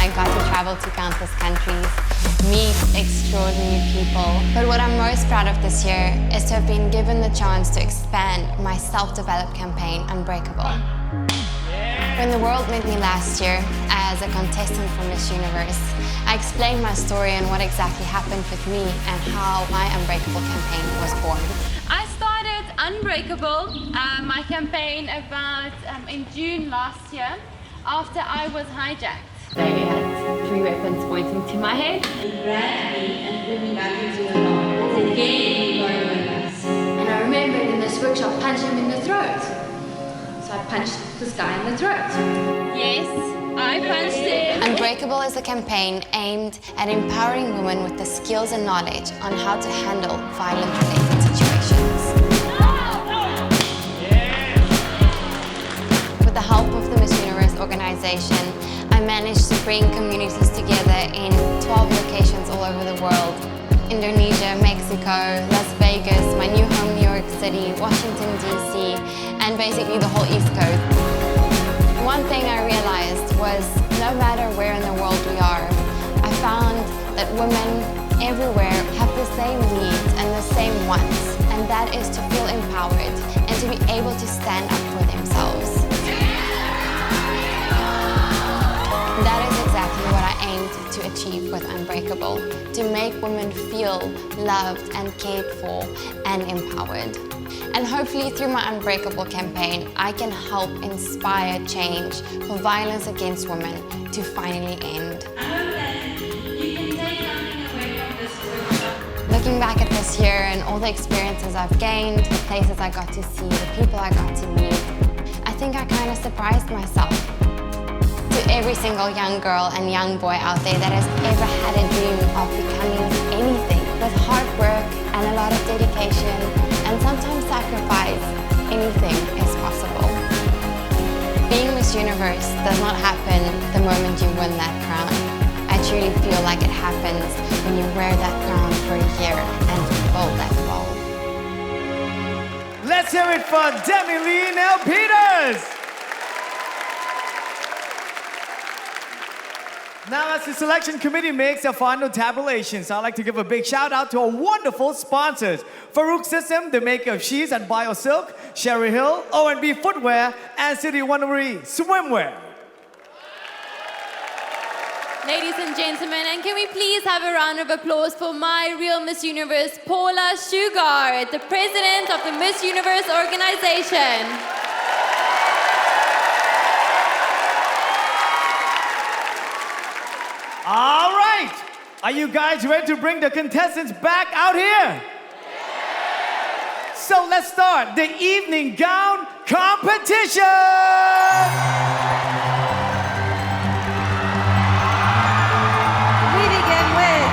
I got to travel to countless countries, meet extraordinary people. But what I'm most proud of this year is to have been given the chance to expand my self-developed campaign, Unbreakable. When the world met me last year as a contestant for Miss Universe, I explained my story and what exactly happened with me and how my Unbreakable campaign was born. I started Unbreakable, my campaign about in June last year after I was hijacked. They had 3 weapons pointing to my head. They grabbed me and put me back into the car. They gave me weapons. And I remember in this workshop punching him in the throat. So I punched this guy in the throat. Yes, I punched him. Unbreakable is a campaign aimed at empowering women with the skills and knowledge on how to handle violent-related situations. With the help of the Miss Universe organization, I managed to bring communities together in 12 locations all over the world. Indonesia, Mexico, Las Vegas, my new home, New York City, Washington, D.C., and basically the whole East Coast. One thing I realized was no matter where in the world we are, I found that women everywhere have the same needs and the same wants, and that is to feel empowered and to be able to stand up for themselves. That is exactly what I aimed to achieve with Unbreakable, to make women feel loved and cared for and empowered. And hopefully through my Unbreakable campaign, I can help inspire change for violence against women to finally end. I hope that you can take something away from this workshop. Looking back at this year and all the experiences I've gained, the places I got to see, the people I got to meet, I think I kind of surprised myself. To every single young girl and young boy out there that has ever had a dream of becoming anything, with hard work and a lot of dedication and sometimes sacrifice, anything is possible. Being Miss Universe does not happen the moment you win that crown. I truly feel like it happens when you wear that crown for a year and fulfill that role. Let's hear it for Demi Lee Nel-Peters! Now, as the selection committee makes their final tabulations, I'd like to give a big shout out to our wonderful sponsors. Farouk System, the maker of Sheets and BioSilk, Sherry Hill, O&B Footwear, and City Wondery Swimwear. Ladies and gentlemen, and can we please have a round of applause for my real Miss Universe, Paula Shugart, the president of the Miss Universe organization. All right, are you guys ready to bring the contestants back out here? So let's start the evening gown competition! We begin with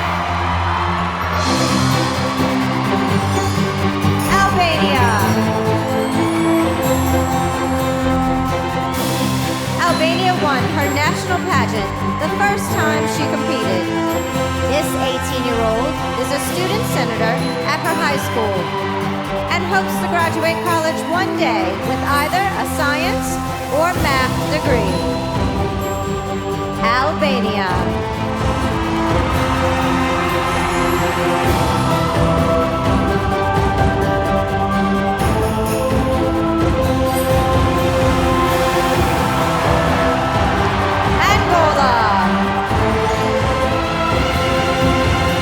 wasn't the first time she competed. This 18-year-old is a student senator at her high school and hopes to graduate college one day with either a science or math degree. Albania.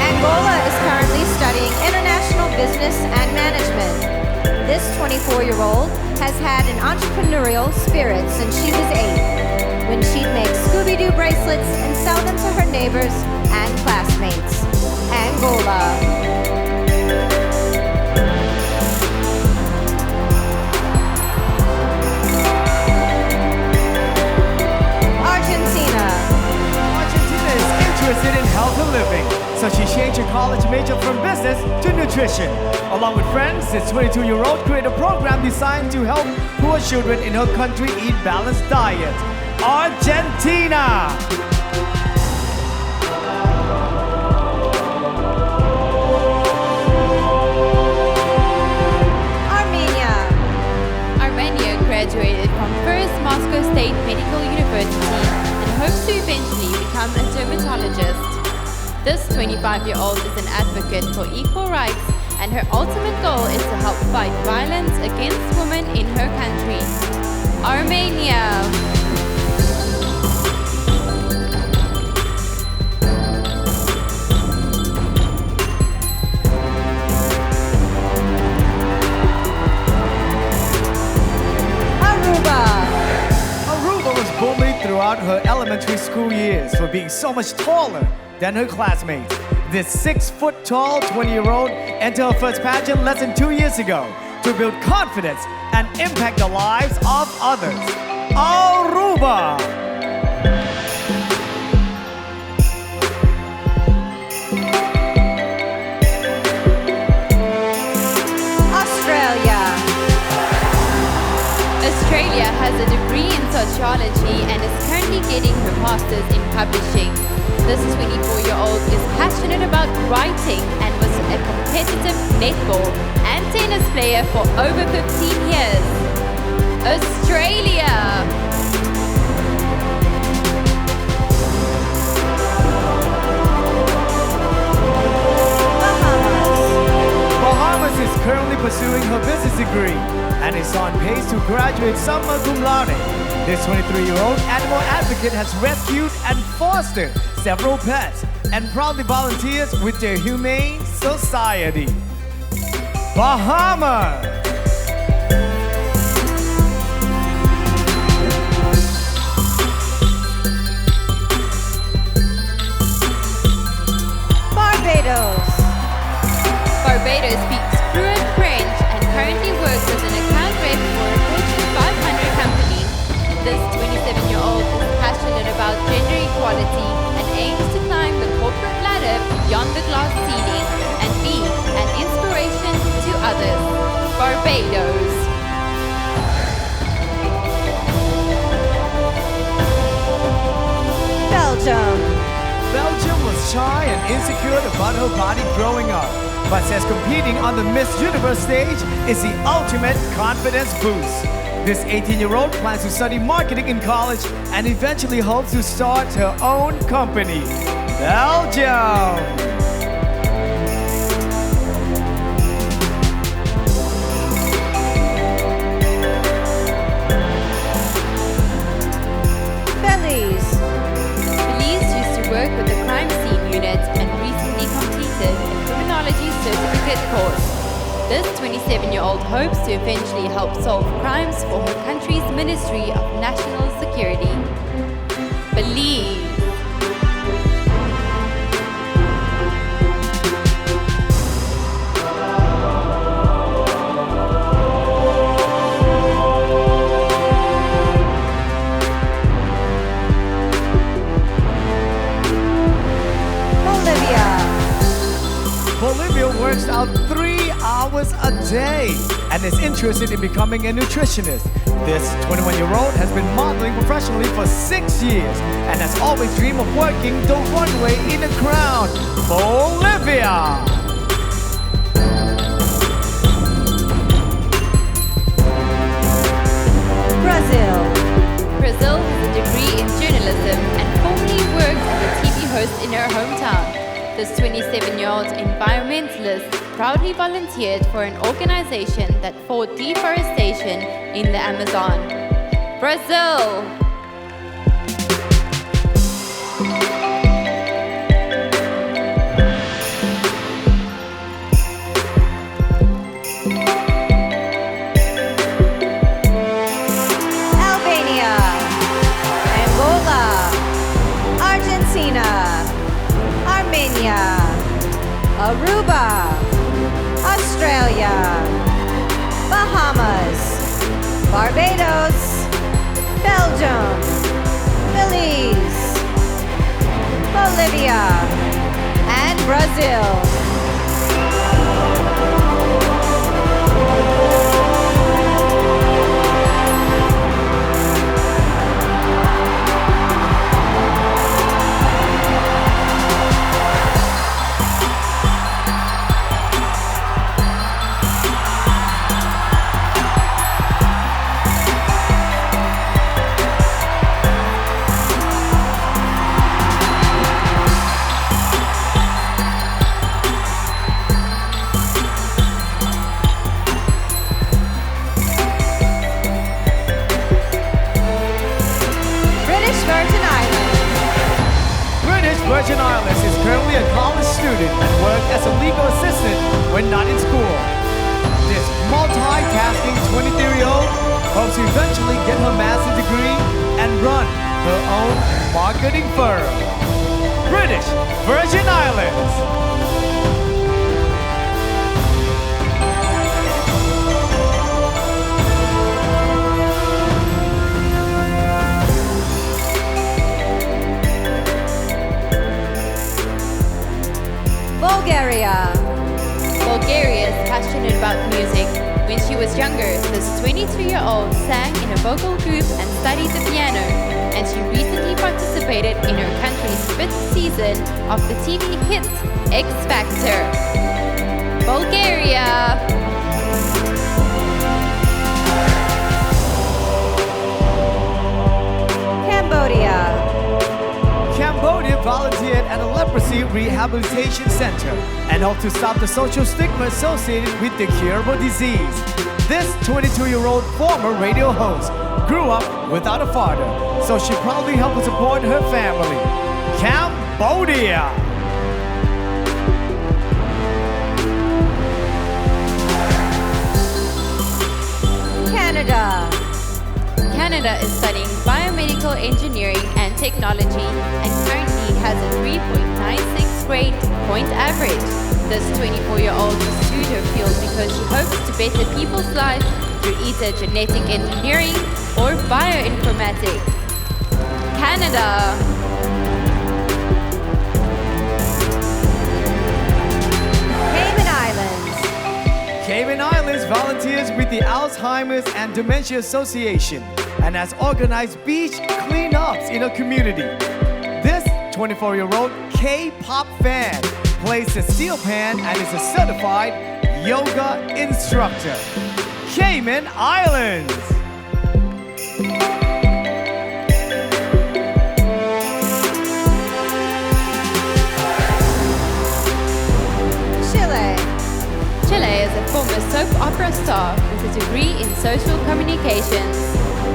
Angola is currently studying international business and management. This 24-year-old has had an entrepreneurial spirit since she was 8, when she'd make Scooby-Doo bracelets and sell them to her neighbors and classmates. Angola. Argentina is interested in healthy living, so she changed her college major from business to nutrition. Along with friends, this 22-year-old created a program designed to help poor children in her country eat balanced diet. Argentina! Armenia graduated from First Moscow State Medical University and hopes to eventually become a dermatologist. This 25-year-old is an advocate for equal rights, and her ultimate goal is to help fight violence against women in her country. Armenia. Aruba was bullied throughout her elementary school years for being so much taller than her classmates. This 6-foot-tall 20-year-old entered her first pageant less than 2 years ago to build confidence and impact the lives of others. Aruba! Australia has a degree in sociology and is currently getting her master's in publishing. This 24-year-old is passionate about writing and was a competitive netball and tennis player for over 15 years. Australia. Bahamas is currently pursuing her business degree and is on pace to graduate summa cum laude. This 23-year-old animal advocate has rescued and fostered several pets and proudly volunteers with their humane society. Bahamas. Barbados speaks fluent French and currently works as an account rep for a Fortune 500 company. This 27-year-old is passionate about gender equality and aims to climb the corporate ladder beyond the glass ceiling and be an inspiration to others. Barbados. Belgium was shy and insecure about her body growing up, but says competing on the Miss Universe stage is the ultimate confidence boost. This 18-year-old plans to study marketing in college and eventually hopes to start her own company. Belgium! Belize used to work with the crime scene unit and recently completed a criminology certificate course. This 27-year-old hopes to eventually help solve crimes for her country's Ministry of National Security. Belize. Bolivia works out 3 hours a day and is interested in becoming a nutritionist. This 21-year-old has been modeling professionally for 6 years and has always dreamed of working the runway in a crown. Bolivia! Brazil. Brazil has a degree in journalism and formerly worked as a TV host in her hometown. This 27-year-old environmentalist proudly volunteered for an organization that fought deforestation in the Amazon. Brazil! Albania. Angola. Argentina. Armenia. Aruba. Australia. Bahamas. Barbados. Belgium. Belize. Bolivia. And Brazil. Virgin Islands is currently a college student and works as a legal assistant when not in school. This multitasking 23-year-old hopes to eventually get her master's degree and run her own marketing firm. British Virgin Islands. Bulgaria. Bulgaria is passionate about music. When she was younger, this 22-year-old sang in a vocal group and studied the piano, and she recently participated in her country's 5th season of the TV hit X Factor. Bulgaria! Cambodia. Cambodia volunteered at a leprosy rehabilitation center and hoped to stop the social stigma associated with the curable disease. This 22-year-old former radio host grew up without a father, so she proudly helped support her family. Cambodia! Canada. Canada is studying biomedical engineering and technology and currently has a 3.96 grade point average. This 24-year-old pursued her field because she hopes to better people's lives through either genetic engineering or bioinformatics. Canada. Cayman Islands. Cayman Islands volunteers with the Alzheimer's and Dementia Association and has organized beach cleanups in her community. This 24-year-old K-pop fan plays the steel pan and is a certified yoga instructor. Cayman Islands. Chile. Chile is a former soap opera star with a degree in social communications.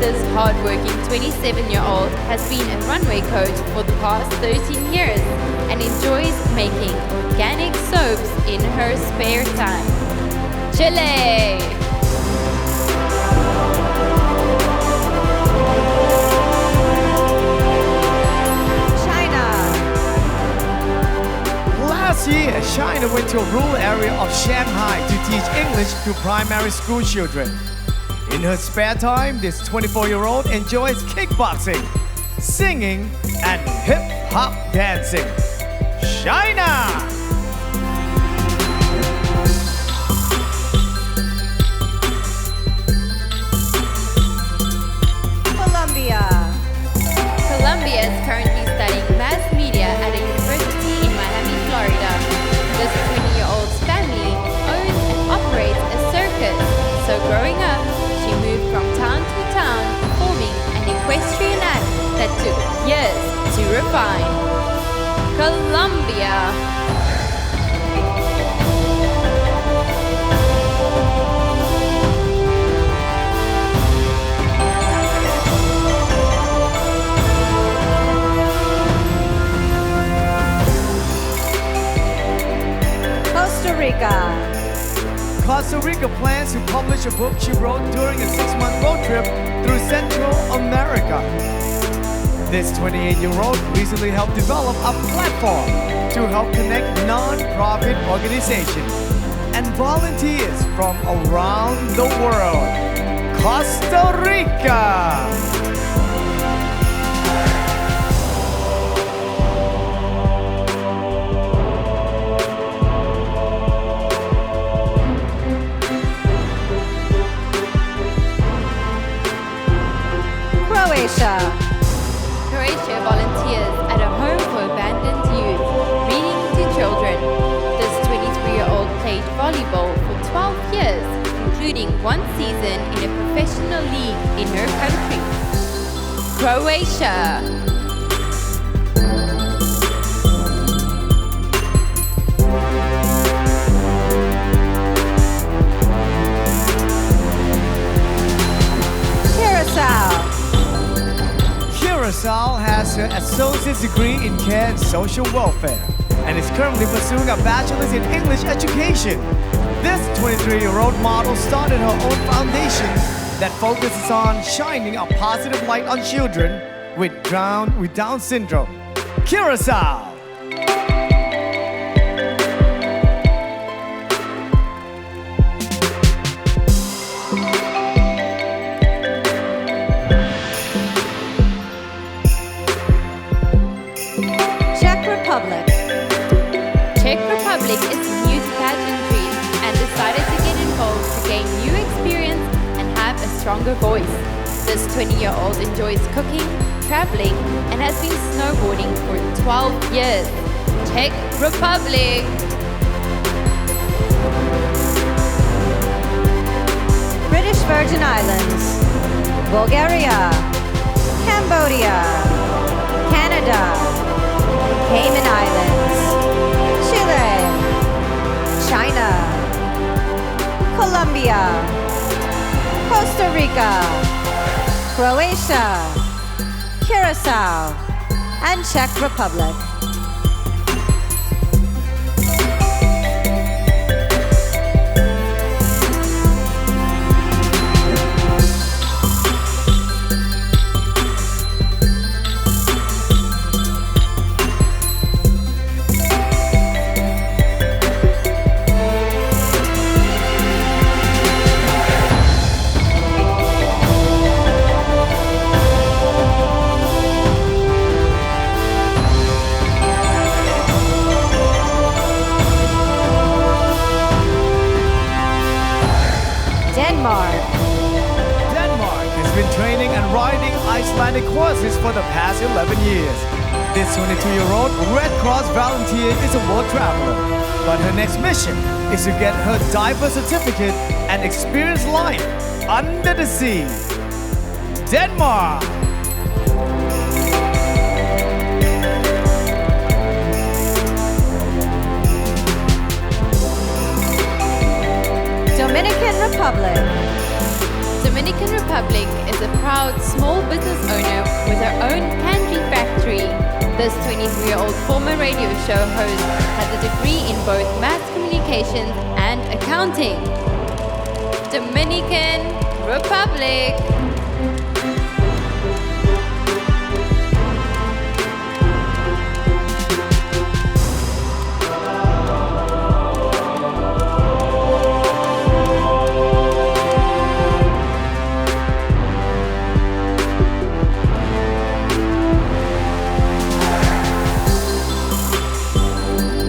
This hardworking 27-year-old has been a runway coach for the past 13 years and enjoys making organic soaps in her spare time. Chile! China. Last year, China went to a rural area of Shanghai to teach English to primary school children. In her spare time, this 24-year-old enjoys kickboxing, singing, and hip-hop dancing. China! Rica plans to publish a book she wrote during a 6-month road trip through Central America. This 28-year-old recently helped develop a platform to help connect non-profit organizations and volunteers from around the world. Costa Rica! Croatia. Croatia volunteers at a home for abandoned youth, reading to children. This 23-year-old played volleyball for 12 years, including one season in a professional league in her country. Croatia. Curacao has her associate's degree in care and social welfare and is currently pursuing a bachelor's in English education. This 23-year-old model started her own foundation that focuses on shining a positive light on children with Down syndrome. Curacao! Czech Republic is new to pageantry and decided to get involved to gain new experience and have a stronger voice. This 20-year-old enjoys cooking, traveling, and has been snowboarding for 12 years. Czech Republic. British Virgin Islands, Bulgaria, Cambodia, Canada, Cayman Islands, Chile, China, Colombia, Costa Rica, Croatia, Curacao, and Czech Republic. Denmark has been training and riding Icelandic horses for the past 11 years. This 22-year-old Red Cross volunteer is a world traveler, but her next mission is to get her diver certificate and experience life under the sea. Denmark! Dominican Republic. Dominican Republic is a proud small business owner with her own pantry factory. This 23-year-old former radio show host has a degree in both mass communications and accounting. Dominican Republic.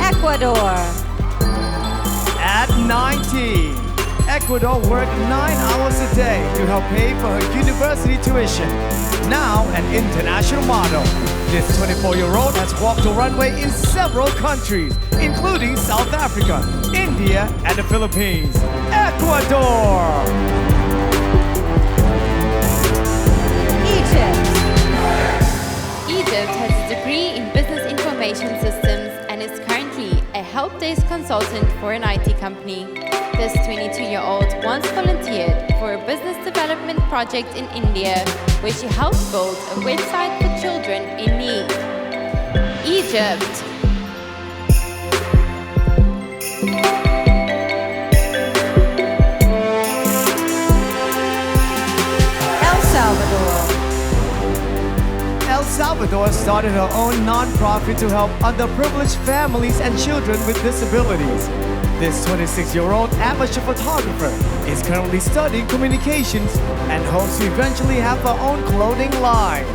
Ecuador. At 19, Ecuador worked 9 hours a day to help pay for her university tuition. Now an international model, this 24-year-old has walked the runway in several countries, including South Africa, India, and the Philippines. Ecuador! Egypt has a degree in business information systems and is currently a help desk consultant for an IT company. This 22-year-old once volunteered for a business development project in India where she helped build a website for children in need. Egypt. Salvador started her own non-profit to help underprivileged families and children with disabilities. This 26-year-old amateur photographer is currently studying communications and hopes to eventually have her own clothing line.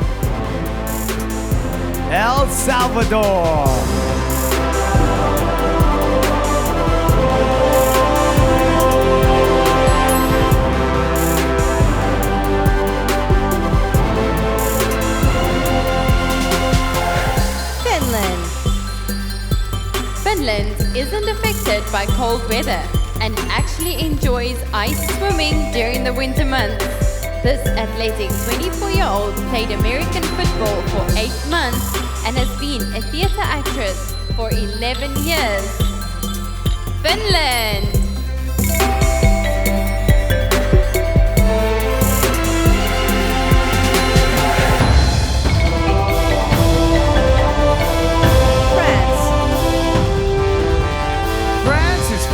El Salvador. Finland isn't affected by cold weather and actually enjoys ice swimming during the winter months. This athletic 24-year-old played American football for 8 months and has been a theater actress for 11 years. Finland!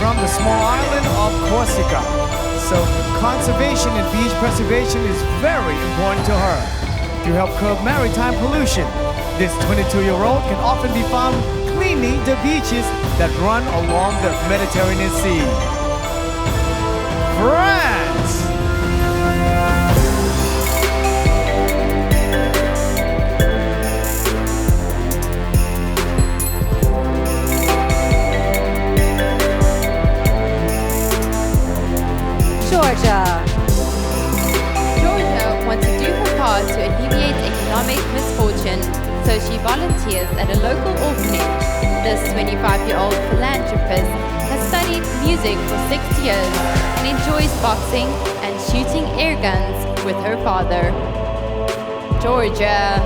From the small island of Corsica. So conservation and beach preservation is very important to her. To help curb maritime pollution, this 22-year-old can often be found cleaning the beaches that run along the Mediterranean Sea. France! Georgia. Georgia wants to do her part to alleviate economic misfortune, so she volunteers at a local orphanage. This 25-year-old philanthropist has studied music for 6 years and enjoys boxing and shooting air guns with her father. Georgia.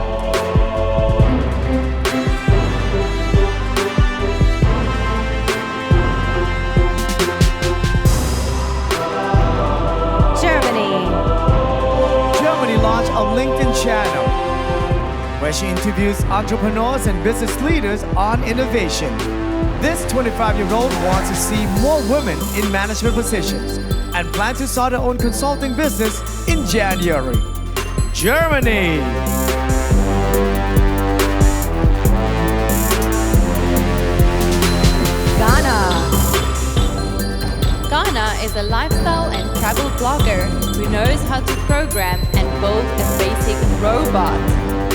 Germany launched a LinkedIn channel where she interviews entrepreneurs and business leaders on innovation. This 25-year-old wants to see more women in management positions and plans to start her own consulting business in January. Germany! Ghana is a lifestyle and travel blogger who knows how to program and build a basic robot.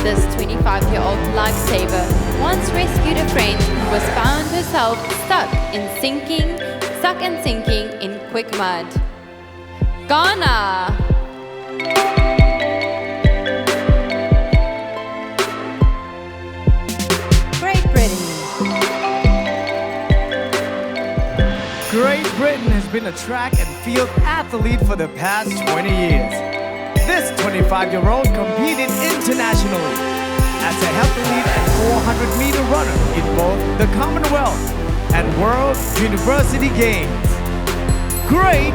This 25-year-old lifesaver once rescued a friend who was found herself stuck and sinking in quick mud. Ghana! Great Britain has been a track and field athlete for the past 20 years. This 25-year-old competed internationally as a heptathlete and 400-meter runner in both the Commonwealth and World University Games. Great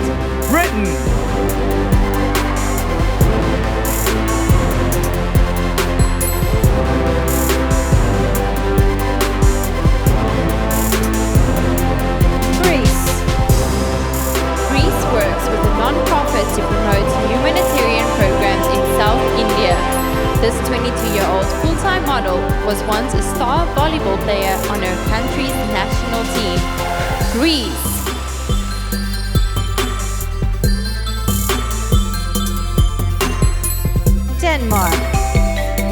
Britain! Non-profit to promote humanitarian programs in South India. This 22-year-old full-time model was once a star volleyball player on her country's national team. Greece. Denmark.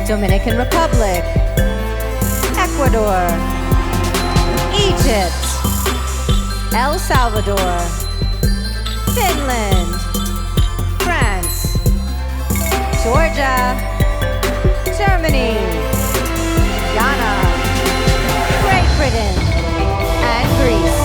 Dominican Republic. Ecuador. Egypt. El Salvador. Finland, France, Georgia, Germany, Ghana, Great Britain, and Greece.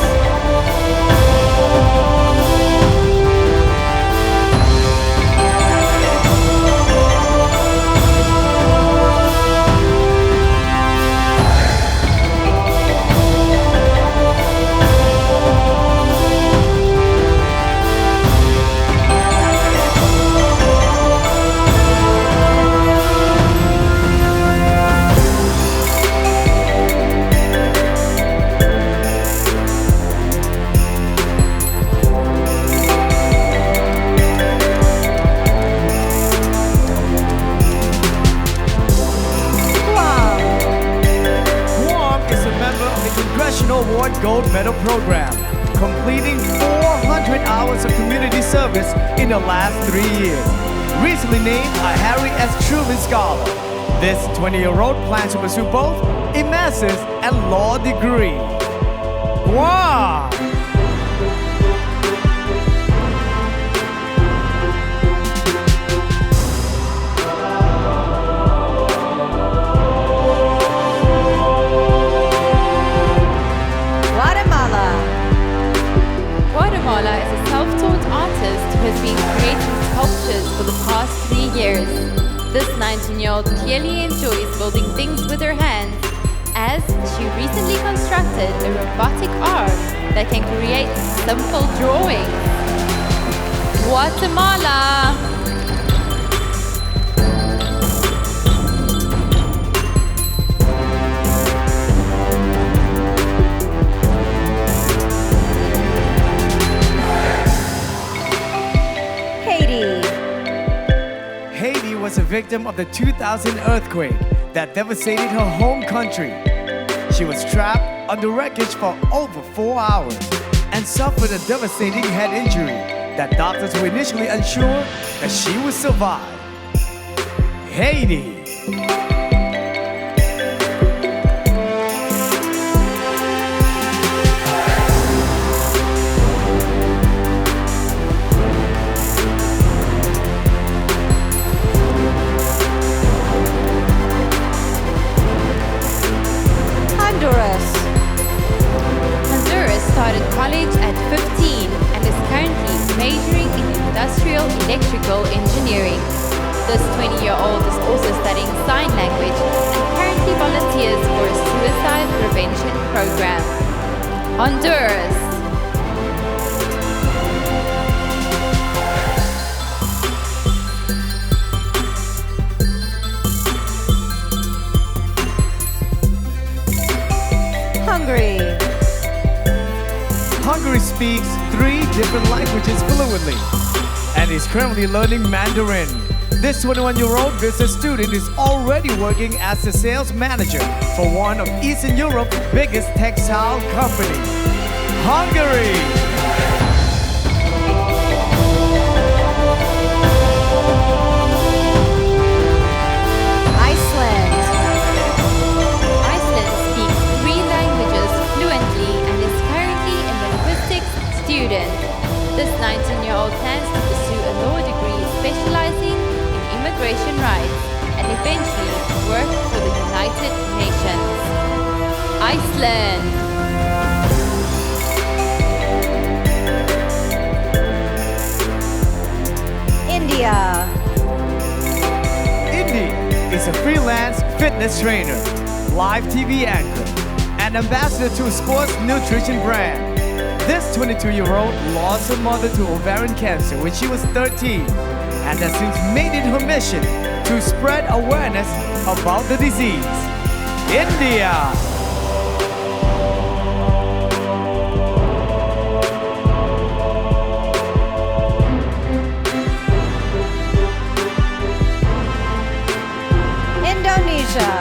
Gold Medal program, completing 400 hours of community service in the last 3 years. Recently named a Harry S. Truman Scholar. This 20-year-old plans to pursue both a master's and law degree. Wow! Guatemala is a self-taught artist who has been creating sculptures for the past 3 years. This 19-year-old clearly enjoys building things with her hands, as she recently constructed a robotic arm that can create simple drawings. Guatemala! Haiti was a victim of the 2000 earthquake that devastated her home country. She was trapped under wreckage for over 4 hours and suffered a devastating head injury that doctors were initially unsure that she would survive. Haiti. Honduras started college at 15 and is currently majoring in industrial electrical engineering. This 20-year-old is also studying sign language and currently volunteers for a suicide prevention program. Honduras. Hungary speaks 3 different languages fluently and is currently learning Mandarin. This 21-year-old business student is already working as a sales manager for one of Eastern Europe's biggest textile companies. Hungary! This 19-year-old plans to pursue a law degree specializing in immigration rights and eventually work for the United Nations. Iceland. India. Indy is a freelance fitness trainer, live TV anchor, and ambassador to a sports nutrition brand. This 22-year-old lost her mother to ovarian cancer when she was 13 and has since made it her mission to spread awareness about the disease. India. Indonesia.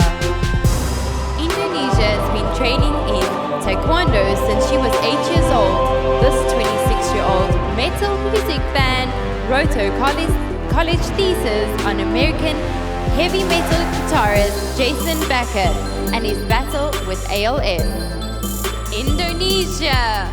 Indonesia has been training in Taekwondo since she was 8 years old. This 26-year-old metal music fan wrote her college thesis on American heavy metal guitarist Jason Becker and his battle with ALS. Indonesia.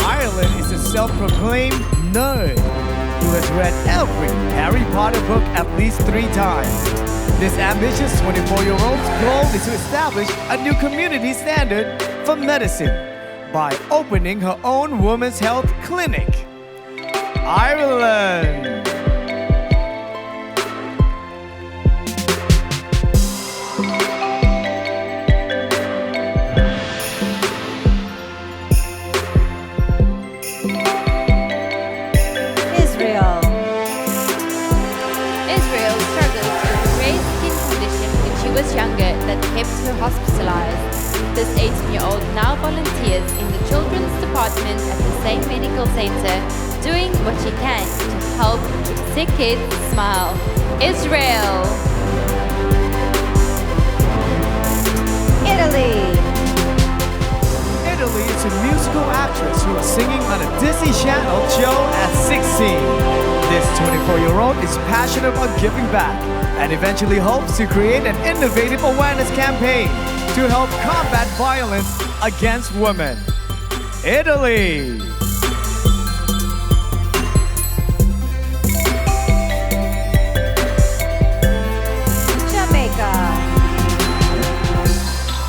Ireland is a self-proclaimed nerd who has read every Harry Potter book at least 3 times. This ambitious 24-year-old's goal is to establish a new community standard for medicine by opening her own women's health clinic. Ireland. Was younger that kept her hospitalized. This 18-year-old now volunteers in the children's department at the same medical center doing what she can to help sick kids smile. Israel. Italy. Italy is a musical actress who was singing on a Disney Channel show at 16. This 24-year-old is passionate about giving back and eventually hopes to create an innovative awareness campaign to help combat violence against women. Italy. Jamaica.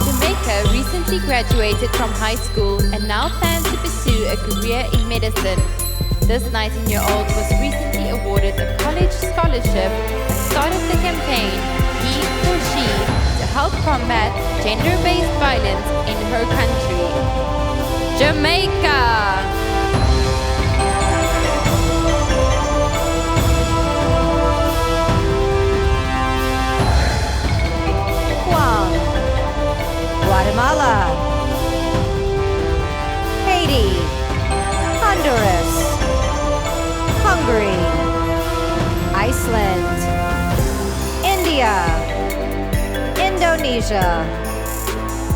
Jamaica recently graduated from high school and now plans to pursue a career in medicine. This 19-year-old was recently awarded a college scholarship and started the campaign He for She to help combat gender-based violence in her country. Jamaica. Guam. Guatemala. Haiti. Honduras. Hungary. Iceland. India. Indonesia.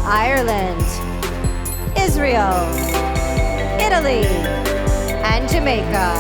Ireland. Israel. Italy. And Jamaica.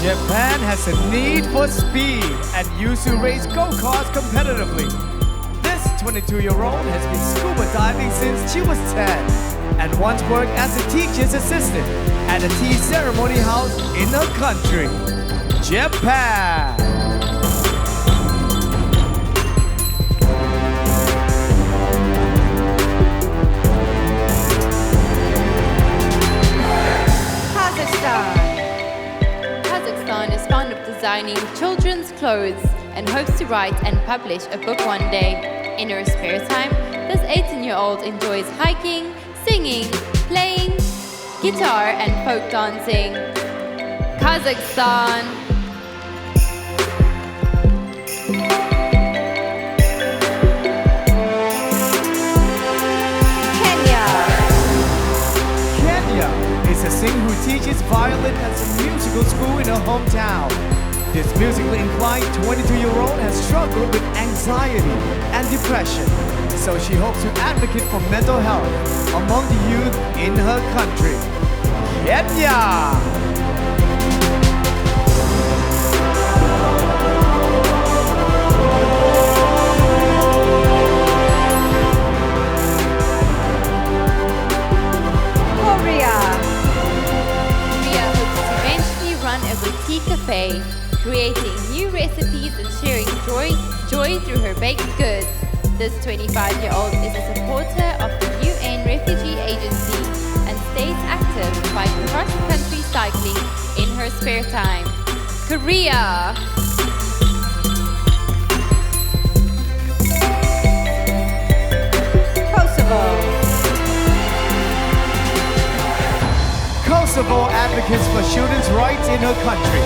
Japan has a need for speed and used to race go-karts competitively. This 22-year-old has been scuba diving since she was 10 and once worked as a teacher's assistant at a tea ceremony house in her country, Japan. Kazakhstan is fond of designing children's clothes and hopes to write and publish a book one day. In her spare time, this 18-year-old enjoys hiking, singing, playing guitar and folk dancing. Kazakhstan. Kenya is a singer who teaches violin at a musical school in her hometown. This musically inclined 22-year-old has struggled with anxiety and depression, so she hopes to advocate for mental health among the youth in her country, Kenya. Korea hopes to eventually run a boutique cafe, creating new recipes and sharing joy through her baked goods. This 25-year-old is a supporter of the UN Refugee Agency and stays active by cross-country cycling in her spare time. Korea. Kosovo advocates for children's rights in her country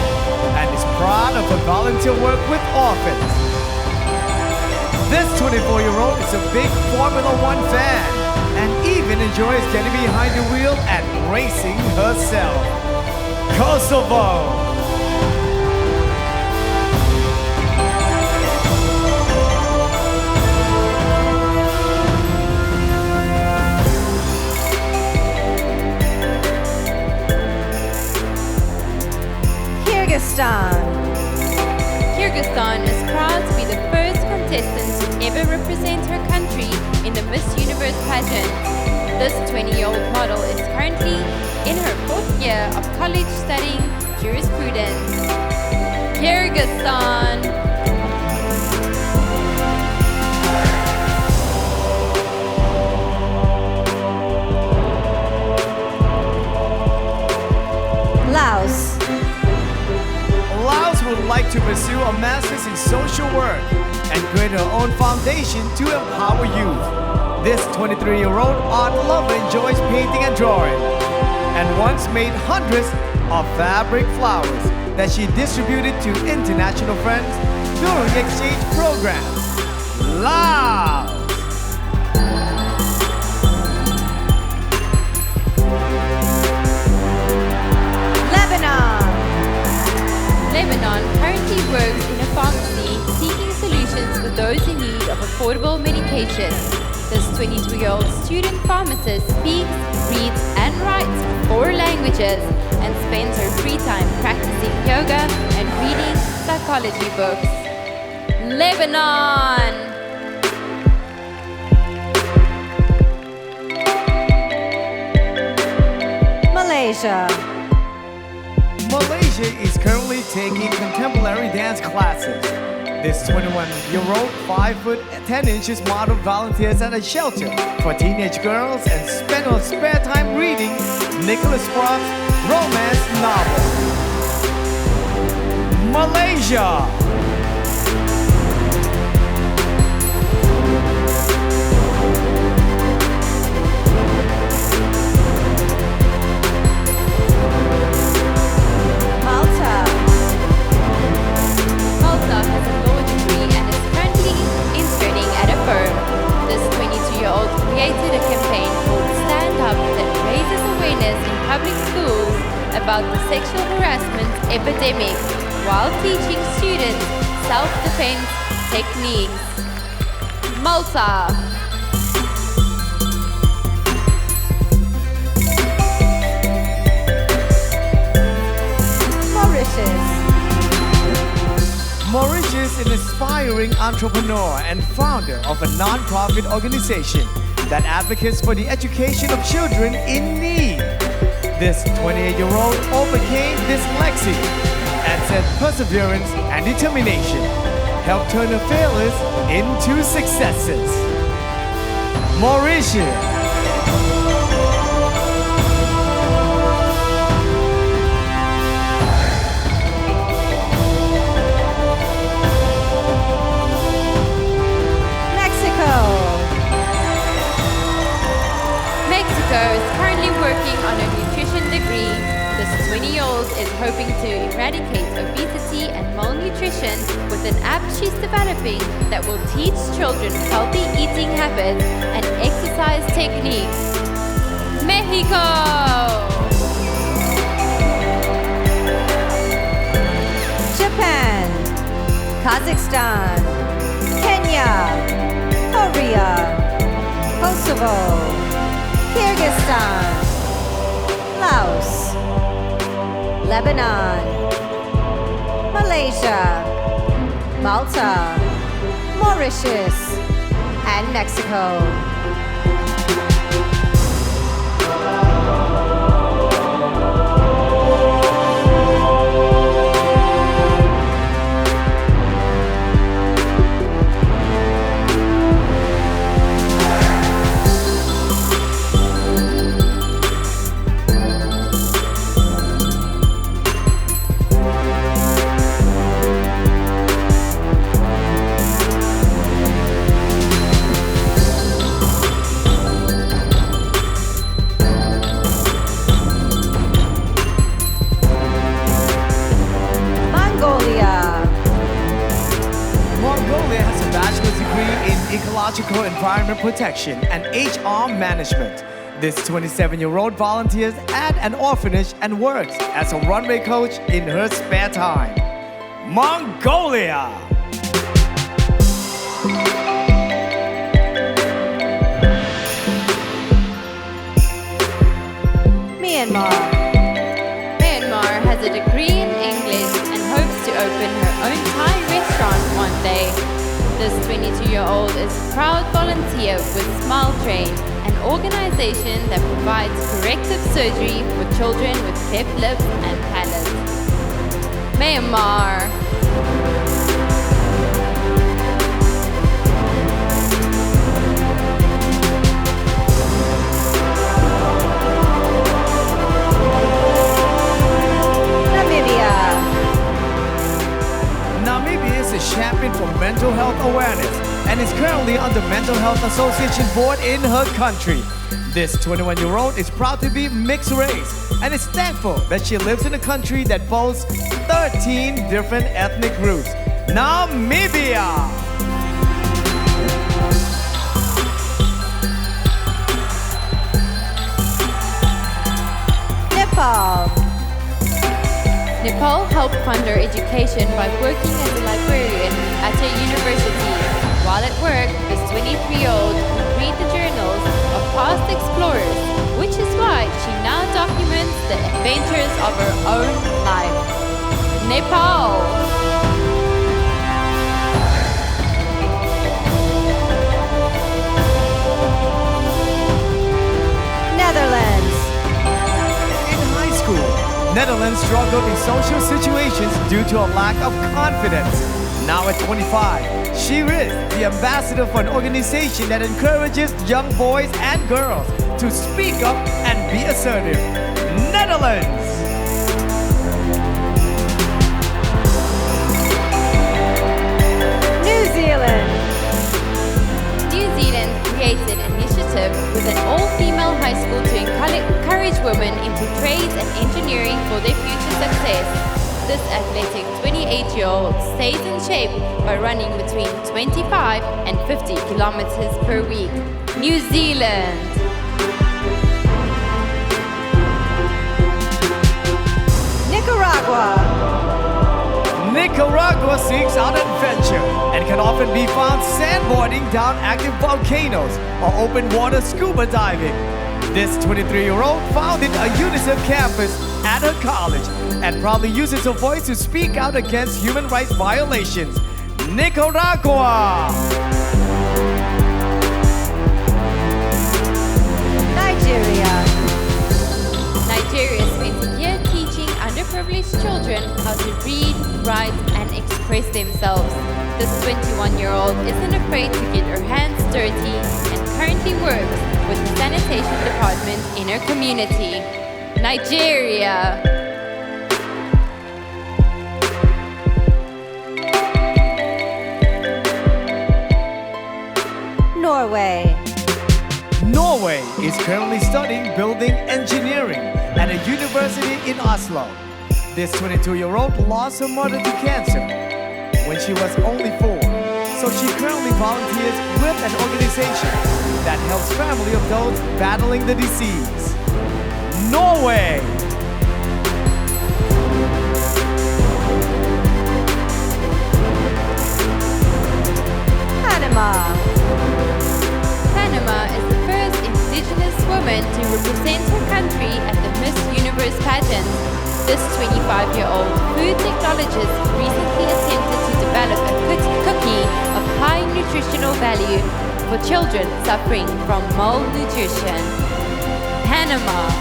and is proud of her volunteer work with orphans. This 24-year-old is a big Formula One fan and even enjoys getting behind the wheel and racing herself. Kosovo! Kyrgyzstan is proud to be the first contestant to ever represent her country in the Miss Universe pageant. This 20-year-old model is currently in her 4th year of college studying jurisprudence. Kyrgyzstan. Laos. Laos would like to pursue a master's in social work and create her own foundation to empower youth. This 23-year-old art lover enjoys painting and drawing and once made hundreds of fabric flowers that she distributed to international friends during exchange programs. Laos! Lebanon. Lebanon currently works in a pharmacy seeking solutions for those in need of affordable medication. This 22-year-old student pharmacist speaks, reads, and writes 4 languages and spends her free time practicing yoga and reading psychology books. Lebanon! Malaysia. Malaysia is currently taking contemporary dance classes. This 21-year-old 5 foot 10 inches model volunteers at a shelter for teenage girls and spends her spare time reading Nicholas Sparks' romance novel. Malaysia. Malta. Malta has a law degree and is currently interning at a firm. This 22-year-old created a campaign called Stand Up that raises awareness in public schools about the sexual harassment epidemic while teaching students self-defense techniques. Malta. Mauritius. Mauritius is an aspiring entrepreneur and founder of a non-profit organization that advocates for the education of children in need. This 28-year-old overcame dyslexia and said perseverance and determination helped turn her failures into successes. Mauritius. Mexico is currently working on a nutrition degree. This 20-year-old is hoping to eradicate obesity and malnutrition with an app she's developing that will teach children healthy eating habits and exercise techniques. Mexico! Japan. Kazakhstan. Kenya. Korea. Kosovo. Kyrgyzstan, Laos, Lebanon, Malaysia, Malta, Mauritius, and Mexico. Ecological Environment Protection and HR Management. This 27-year-old volunteers at an orphanage and works as a runway coach in her spare time. Mongolia. Myanmar. Myanmar has a degree in English and hopes to open her own Thai restaurant one day. This 22-year-old is a proud volunteer with Smile Train, an organization that provides corrective surgery for children with cleft lips and palates. Myanmar. Namibia. Namibia is a champion for mental health awareness and is currently on the Mental Health Association board in her country. This 21-year-old is proud to be mixed race and is thankful that she lives in a country that boasts 13 different ethnic groups. Namibia! Nepal. Nepal helped fund her education by working as a librarian at her university. While at work, this 23-year-old would read the journals of past explorers, which is why she now documents the adventures of her own life. Nepal. Netherlands. In high school, Netherlands struggled in social situations due to a lack of confidence. Now at 25, she is the ambassador for an organization that encourages young boys and girls to speak up and be assertive. Netherlands! New Zealand. New Zealand created an initiative with an all-female high school to encourage women into trades and engineering for their future success. This athletic 28-year-old stays in shape by running between 25 and 50 kilometers per week. New Zealand. Nicaragua. Nicaragua seeks out adventure and can often be found sandboarding down active volcanoes or open water scuba diving. This 23-year-old founded a UNICEF campus at her college and proudly uses her voice to speak out against human rights violations. Nicaragua! Nigeria. Nigeria spent a year teaching underprivileged children how to read, write, and express themselves. This 21-year-old isn't afraid to get her hands dirty and currently works with the sanitation department in her community. Nigeria. Norway. Norway is currently studying building engineering at a university in Oslo. This 22-year-old lost her mother to cancer when she was only 4. So she currently volunteers with an organization that helps family of those battling the disease. Norway! Panama. Panama is the first indigenous woman to represent her country at the Miss Universe pageant. This 25-year-old food technologist recently attempted to develop a cookie of high nutritional value for children suffering from malnutrition. Panama.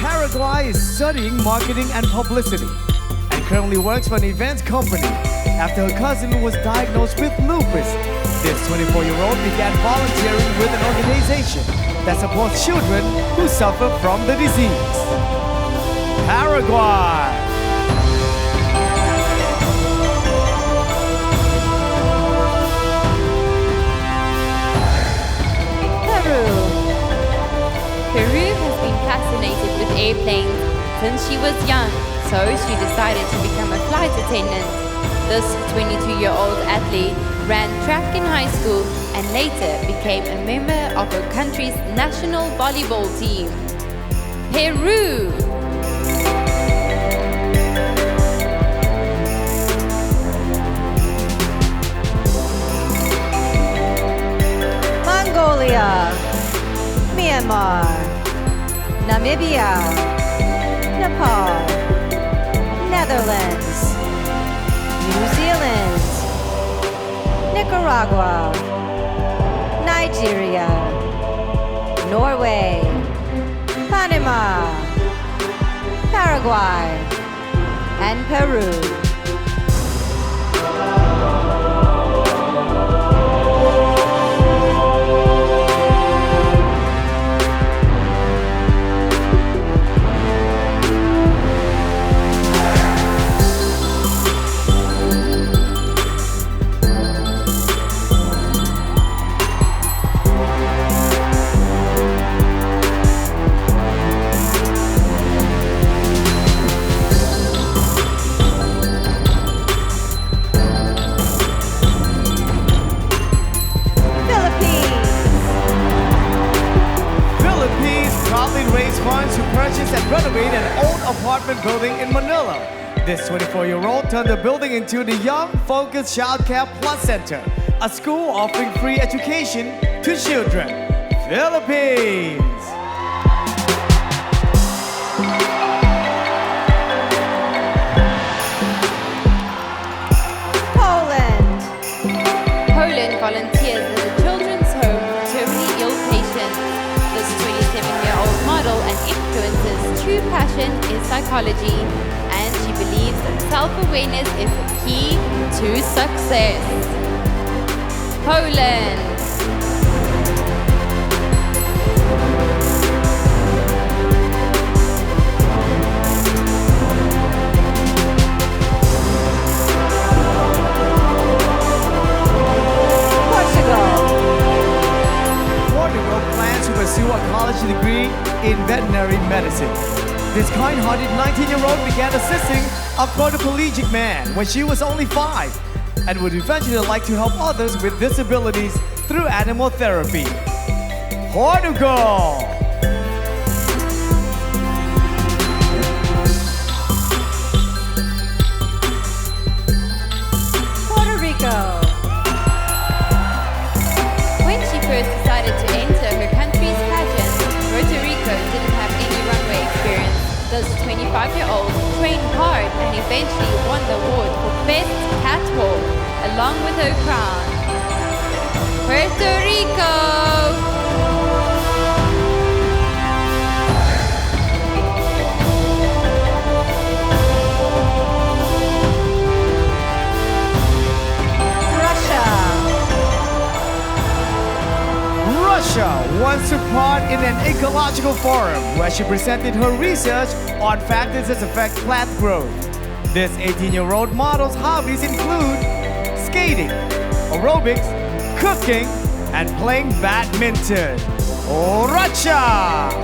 Paraguay is studying marketing and publicity and currently works for an events company after her cousin was diagnosed with lupus. This 24-year-old began volunteering with an organization that supports children who suffer from the disease. Paraguay. Peru has been fascinated with airplanes since she was young, so she decided to become a flight attendant. This 22-year-old athlete ran track in high school and later became a member of her country's national volleyball team. Peru. Mongolia. Myanmar. Namibia. Nepal. Netherlands. New Zealand, Nicaragua, Nigeria, Norway, Panama, Paraguay, and Peru. Funds to purchase and renovate an old apartment building in Manila. This 24-year-old turned the building into the Young Focus Child Care Plus Center, a school offering free education to children. Philippines. Poland. Poland volunteers as a children's home for terminally ill patients. This 27-year-old model and influencer's true passion is psychology, and she believes that self-awareness is the key to success. Poland. Pursue a college degree in veterinary medicine. This kind-hearted 19-year-old began assisting a quadriplegic man when she was only 5 and would eventually like to help others with disabilities through animal therapy. Portugal! Puerto Rico. When she first decided to enter her country's pageant, Puerto Rico didn't have any runway experience. This 25-year-old trained hard and eventually won the award for Best Catwalk, along with her crown. Puerto Rico! Russia once took part in an ecological forum where she presented her research on factors that affect plant growth. This 18-year-old model's hobbies include skating, aerobics, cooking, and playing badminton. Russia!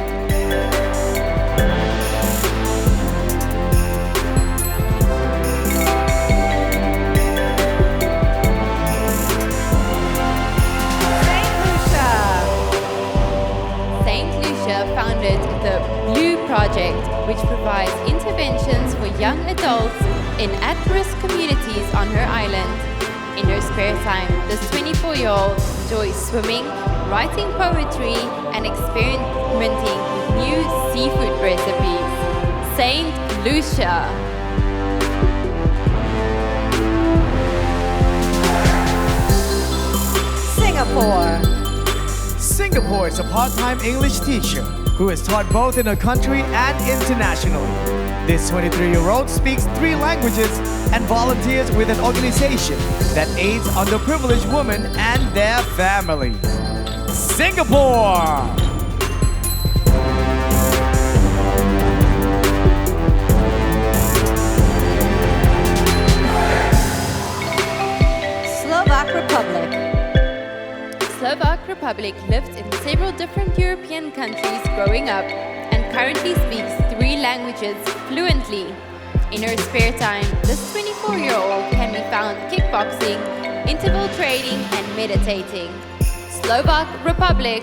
Founded the Blue Project, which provides interventions for young adults in at-risk communities on her island. In her spare time, this 24-year-old enjoys swimming, writing poetry, and experimenting with new seafood recipes. Saint Lucia. Singapore. Singapore is a part-time English teacher who is taught both in her country and internationally. This 23-year-old speaks 3 languages and volunteers with an organization that aids underprivileged women and their families. Singapore! Slovak Republic. Slovak Republic lived in several different European countries growing up and currently speaks 3 languages fluently. In her spare time, this 24-year-old can be found kickboxing, interval training, and meditating. Slovak Republic.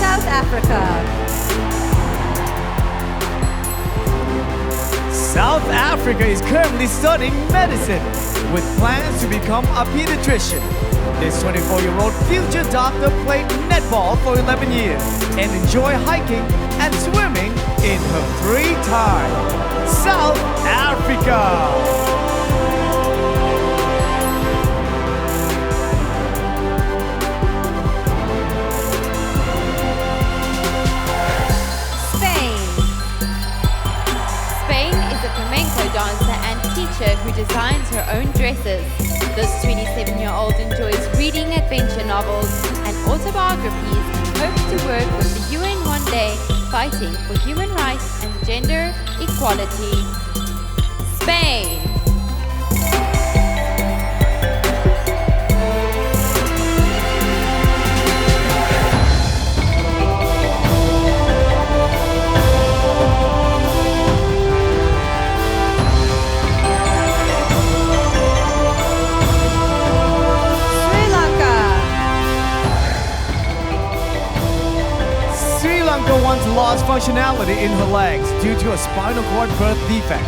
South Africa. South Africa is currently studying medicine with plans to become a pediatrician. This 24-year-old future doctor played netball for 11 years and enjoyed hiking and swimming in her free time. South Africa. Dancer and teacher who designs her own dresses. This 27-year-old enjoys reading adventure novels and autobiographies and hopes to work with the UN one day, fighting for human rights and gender equality. Spain. Once lost functionality in her legs due to a spinal cord birth defect.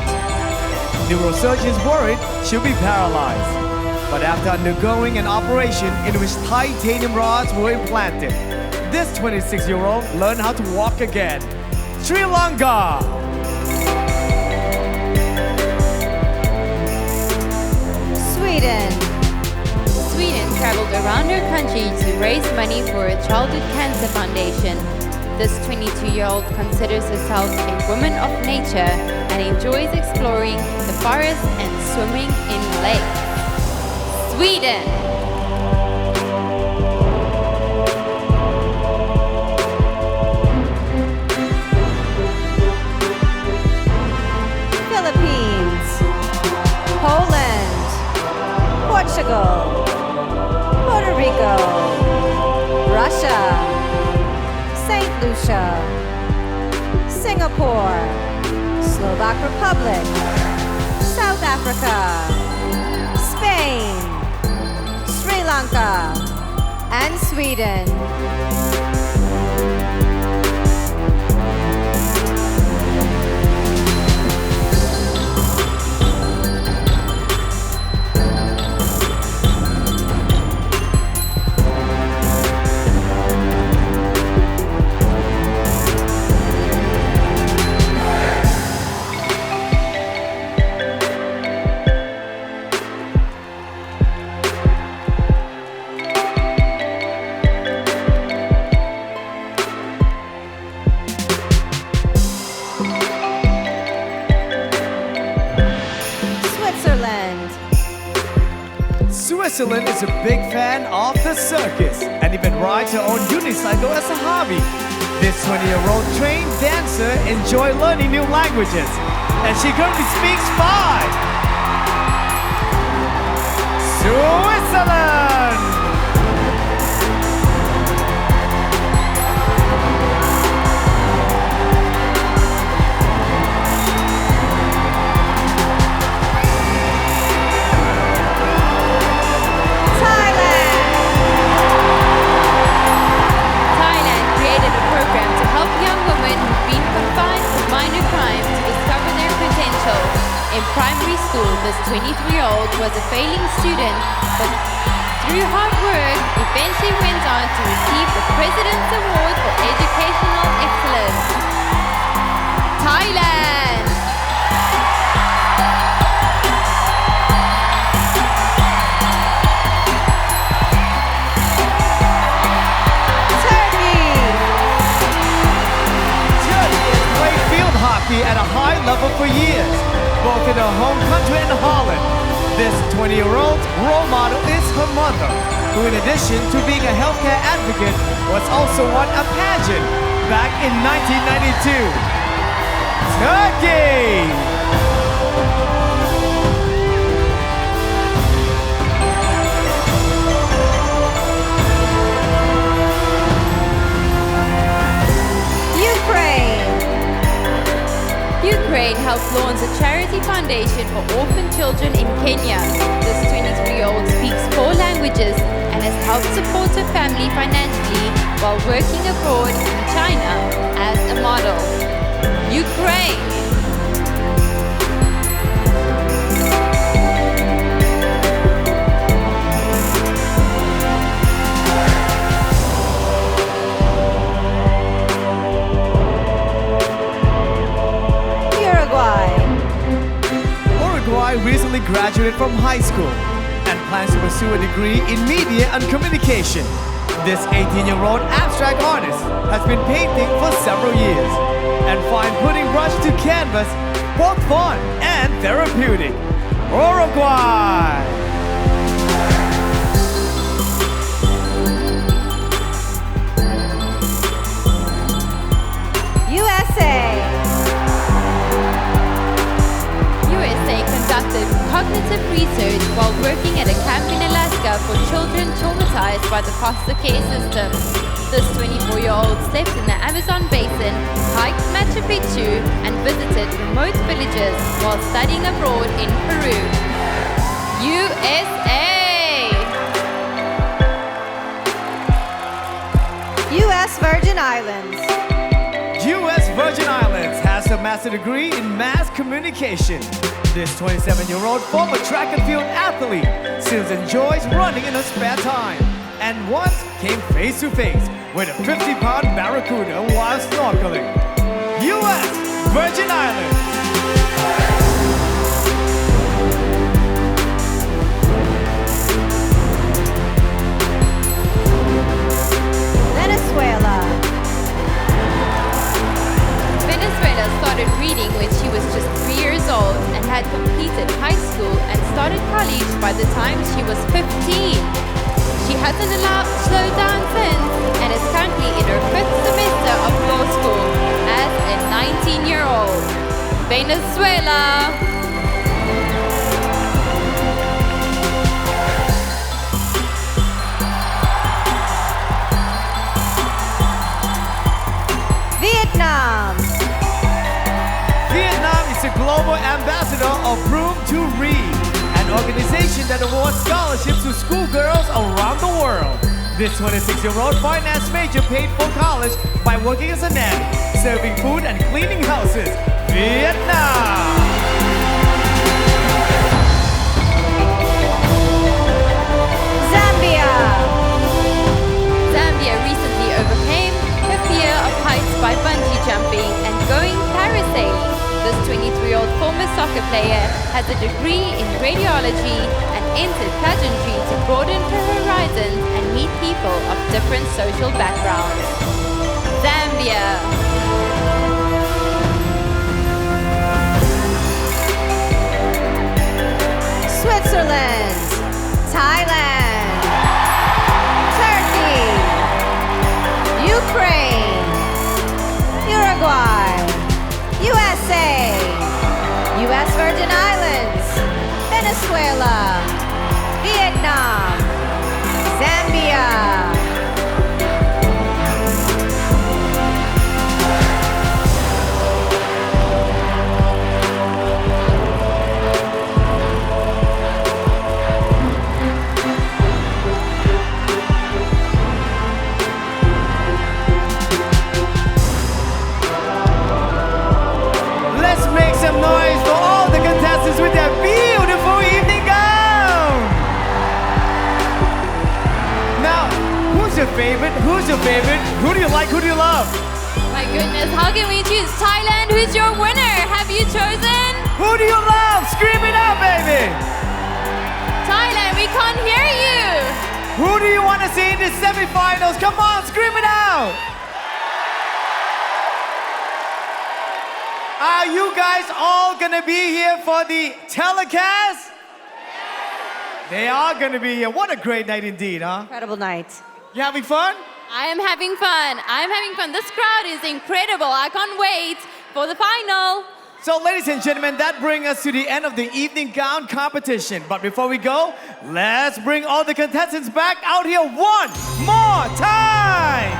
Neurosurgeons worried she'll be paralyzed. But after undergoing an operation in which titanium rods were implanted, this 26-year-old learned how to walk again. Sri Lanka. Sweden. Sweden traveled around her country to raise money for a childhood cancer foundation. This 22-year-old considers herself a woman of nature and enjoys exploring the forest and swimming in lakes. Sweden. Philippines. Poland. Portugal. Puerto Rico. Russia. St. Lucia, Singapore, Slovak Republic, South Africa, Spain, Sri Lanka, and Sweden. Switzerland is a big fan of the circus and even rides her own unicycle as a hobby. This 20-year-old trained dancer enjoys learning new languages, and she currently speaks 5. Switzerland! In primary school, this 23-year-old was a failing student, but through hard work, eventually went on to receive the President's Award for Educational Excellence. Thailand! At a high level for years, both in her home country and Holland. This 20-year-old role model is her mother, who in addition to being a healthcare advocate, was also won a pageant back in 1992. Turkey! Ukraine helped launch a charity foundation for orphan children in Kenya. This 23-year-old speaks 4 languages and has helped support her family financially while working abroad in China as a model. Ukraine. recently graduated from high school and plans to pursue a degree in media and communication. This 18-year-old abstract artist has been painting for several years and find putting brush to canvas both fun and therapeutic. Uruguay! USA conducted cognitive research while working at a camp in Alaska for children traumatized by the foster care system. This 24-year-old slept in the Amazon basin, hiked Machu Picchu, and visited remote villages while studying abroad in Peru. USA! U.S. Virgin Islands. U.S. Virgin Islands has a master's degree in mass communication. This 27-year-old former track and field athlete still enjoys running in her spare time and once came face to face with a 50-pound barracuda while snorkeling. U.S. Virgin Islands. Venezuela. Venezuela started reading when she was just 3 years old and had completed high school and started college by the time she was 15. She hasn't slowed down since and is currently in her 5th semester of law school as a 19-year-old. Venezuela! Vietnam. Vietnam is the global ambassador of Room to Read, an organization that awards scholarships to schoolgirls around the world. This 26-year-old finance major paid for college by working as a nanny, serving food and cleaning houses. Vietnam! Zambia. Zambia recently overcame her fear of heights by bungee jumping and going parasailing. This 23-year-old former soccer player has a degree in radiology and entered pageantry to broaden her horizons and meet people of different social backgrounds. Zambia. Switzerland. Thailand. Turkey. Ukraine. Uruguay. USA. U.S. Virgin Islands. Venezuela. Vietnam. Zambia. Let's make some noise for all the contestants with their beautiful evening gown! Now, who's your favorite? Who's your favorite? Who do you like? Who do you love? My goodness, how can we choose? Thailand, who's your winner? Have you chosen? Who do you love? Scream it out, baby! Thailand, we can't hear you! Who do you want to see in the semifinals? Come on, scream it out! Are you guys all gonna be here for the telecast? They are gonna be here. What a great night indeed, huh? Incredible night. You having fun? I am having fun. I'm having fun. This crowd is incredible. I can't wait for the final. So, ladies and gentlemen, that brings us to the end of the evening gown competition. But before we go, let's bring all the contestants back out here one more time.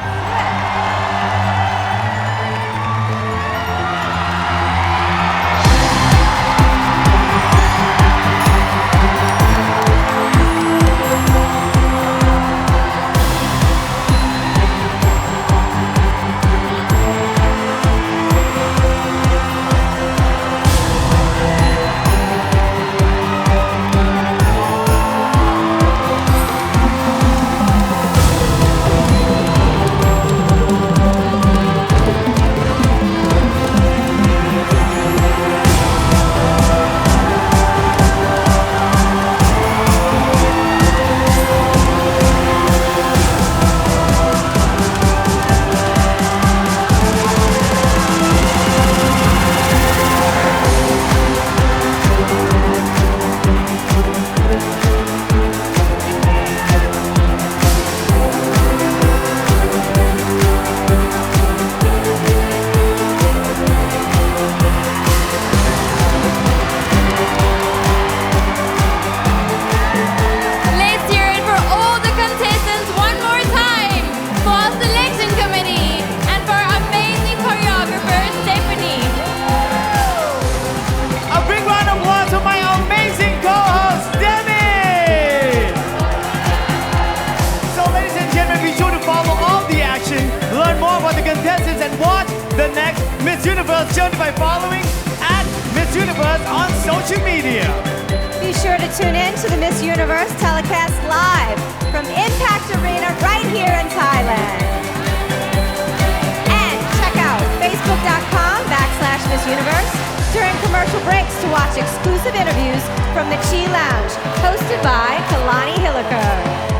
Miss Universe journey by following @Miss Universe on social media. Be sure to tune in to the Miss Universe telecast live from Impact Arena right here in Thailand. And check out facebook.com/Miss Universe during commercial breaks to watch exclusive interviews from the Chi Lounge, hosted by Kalani Hilliker.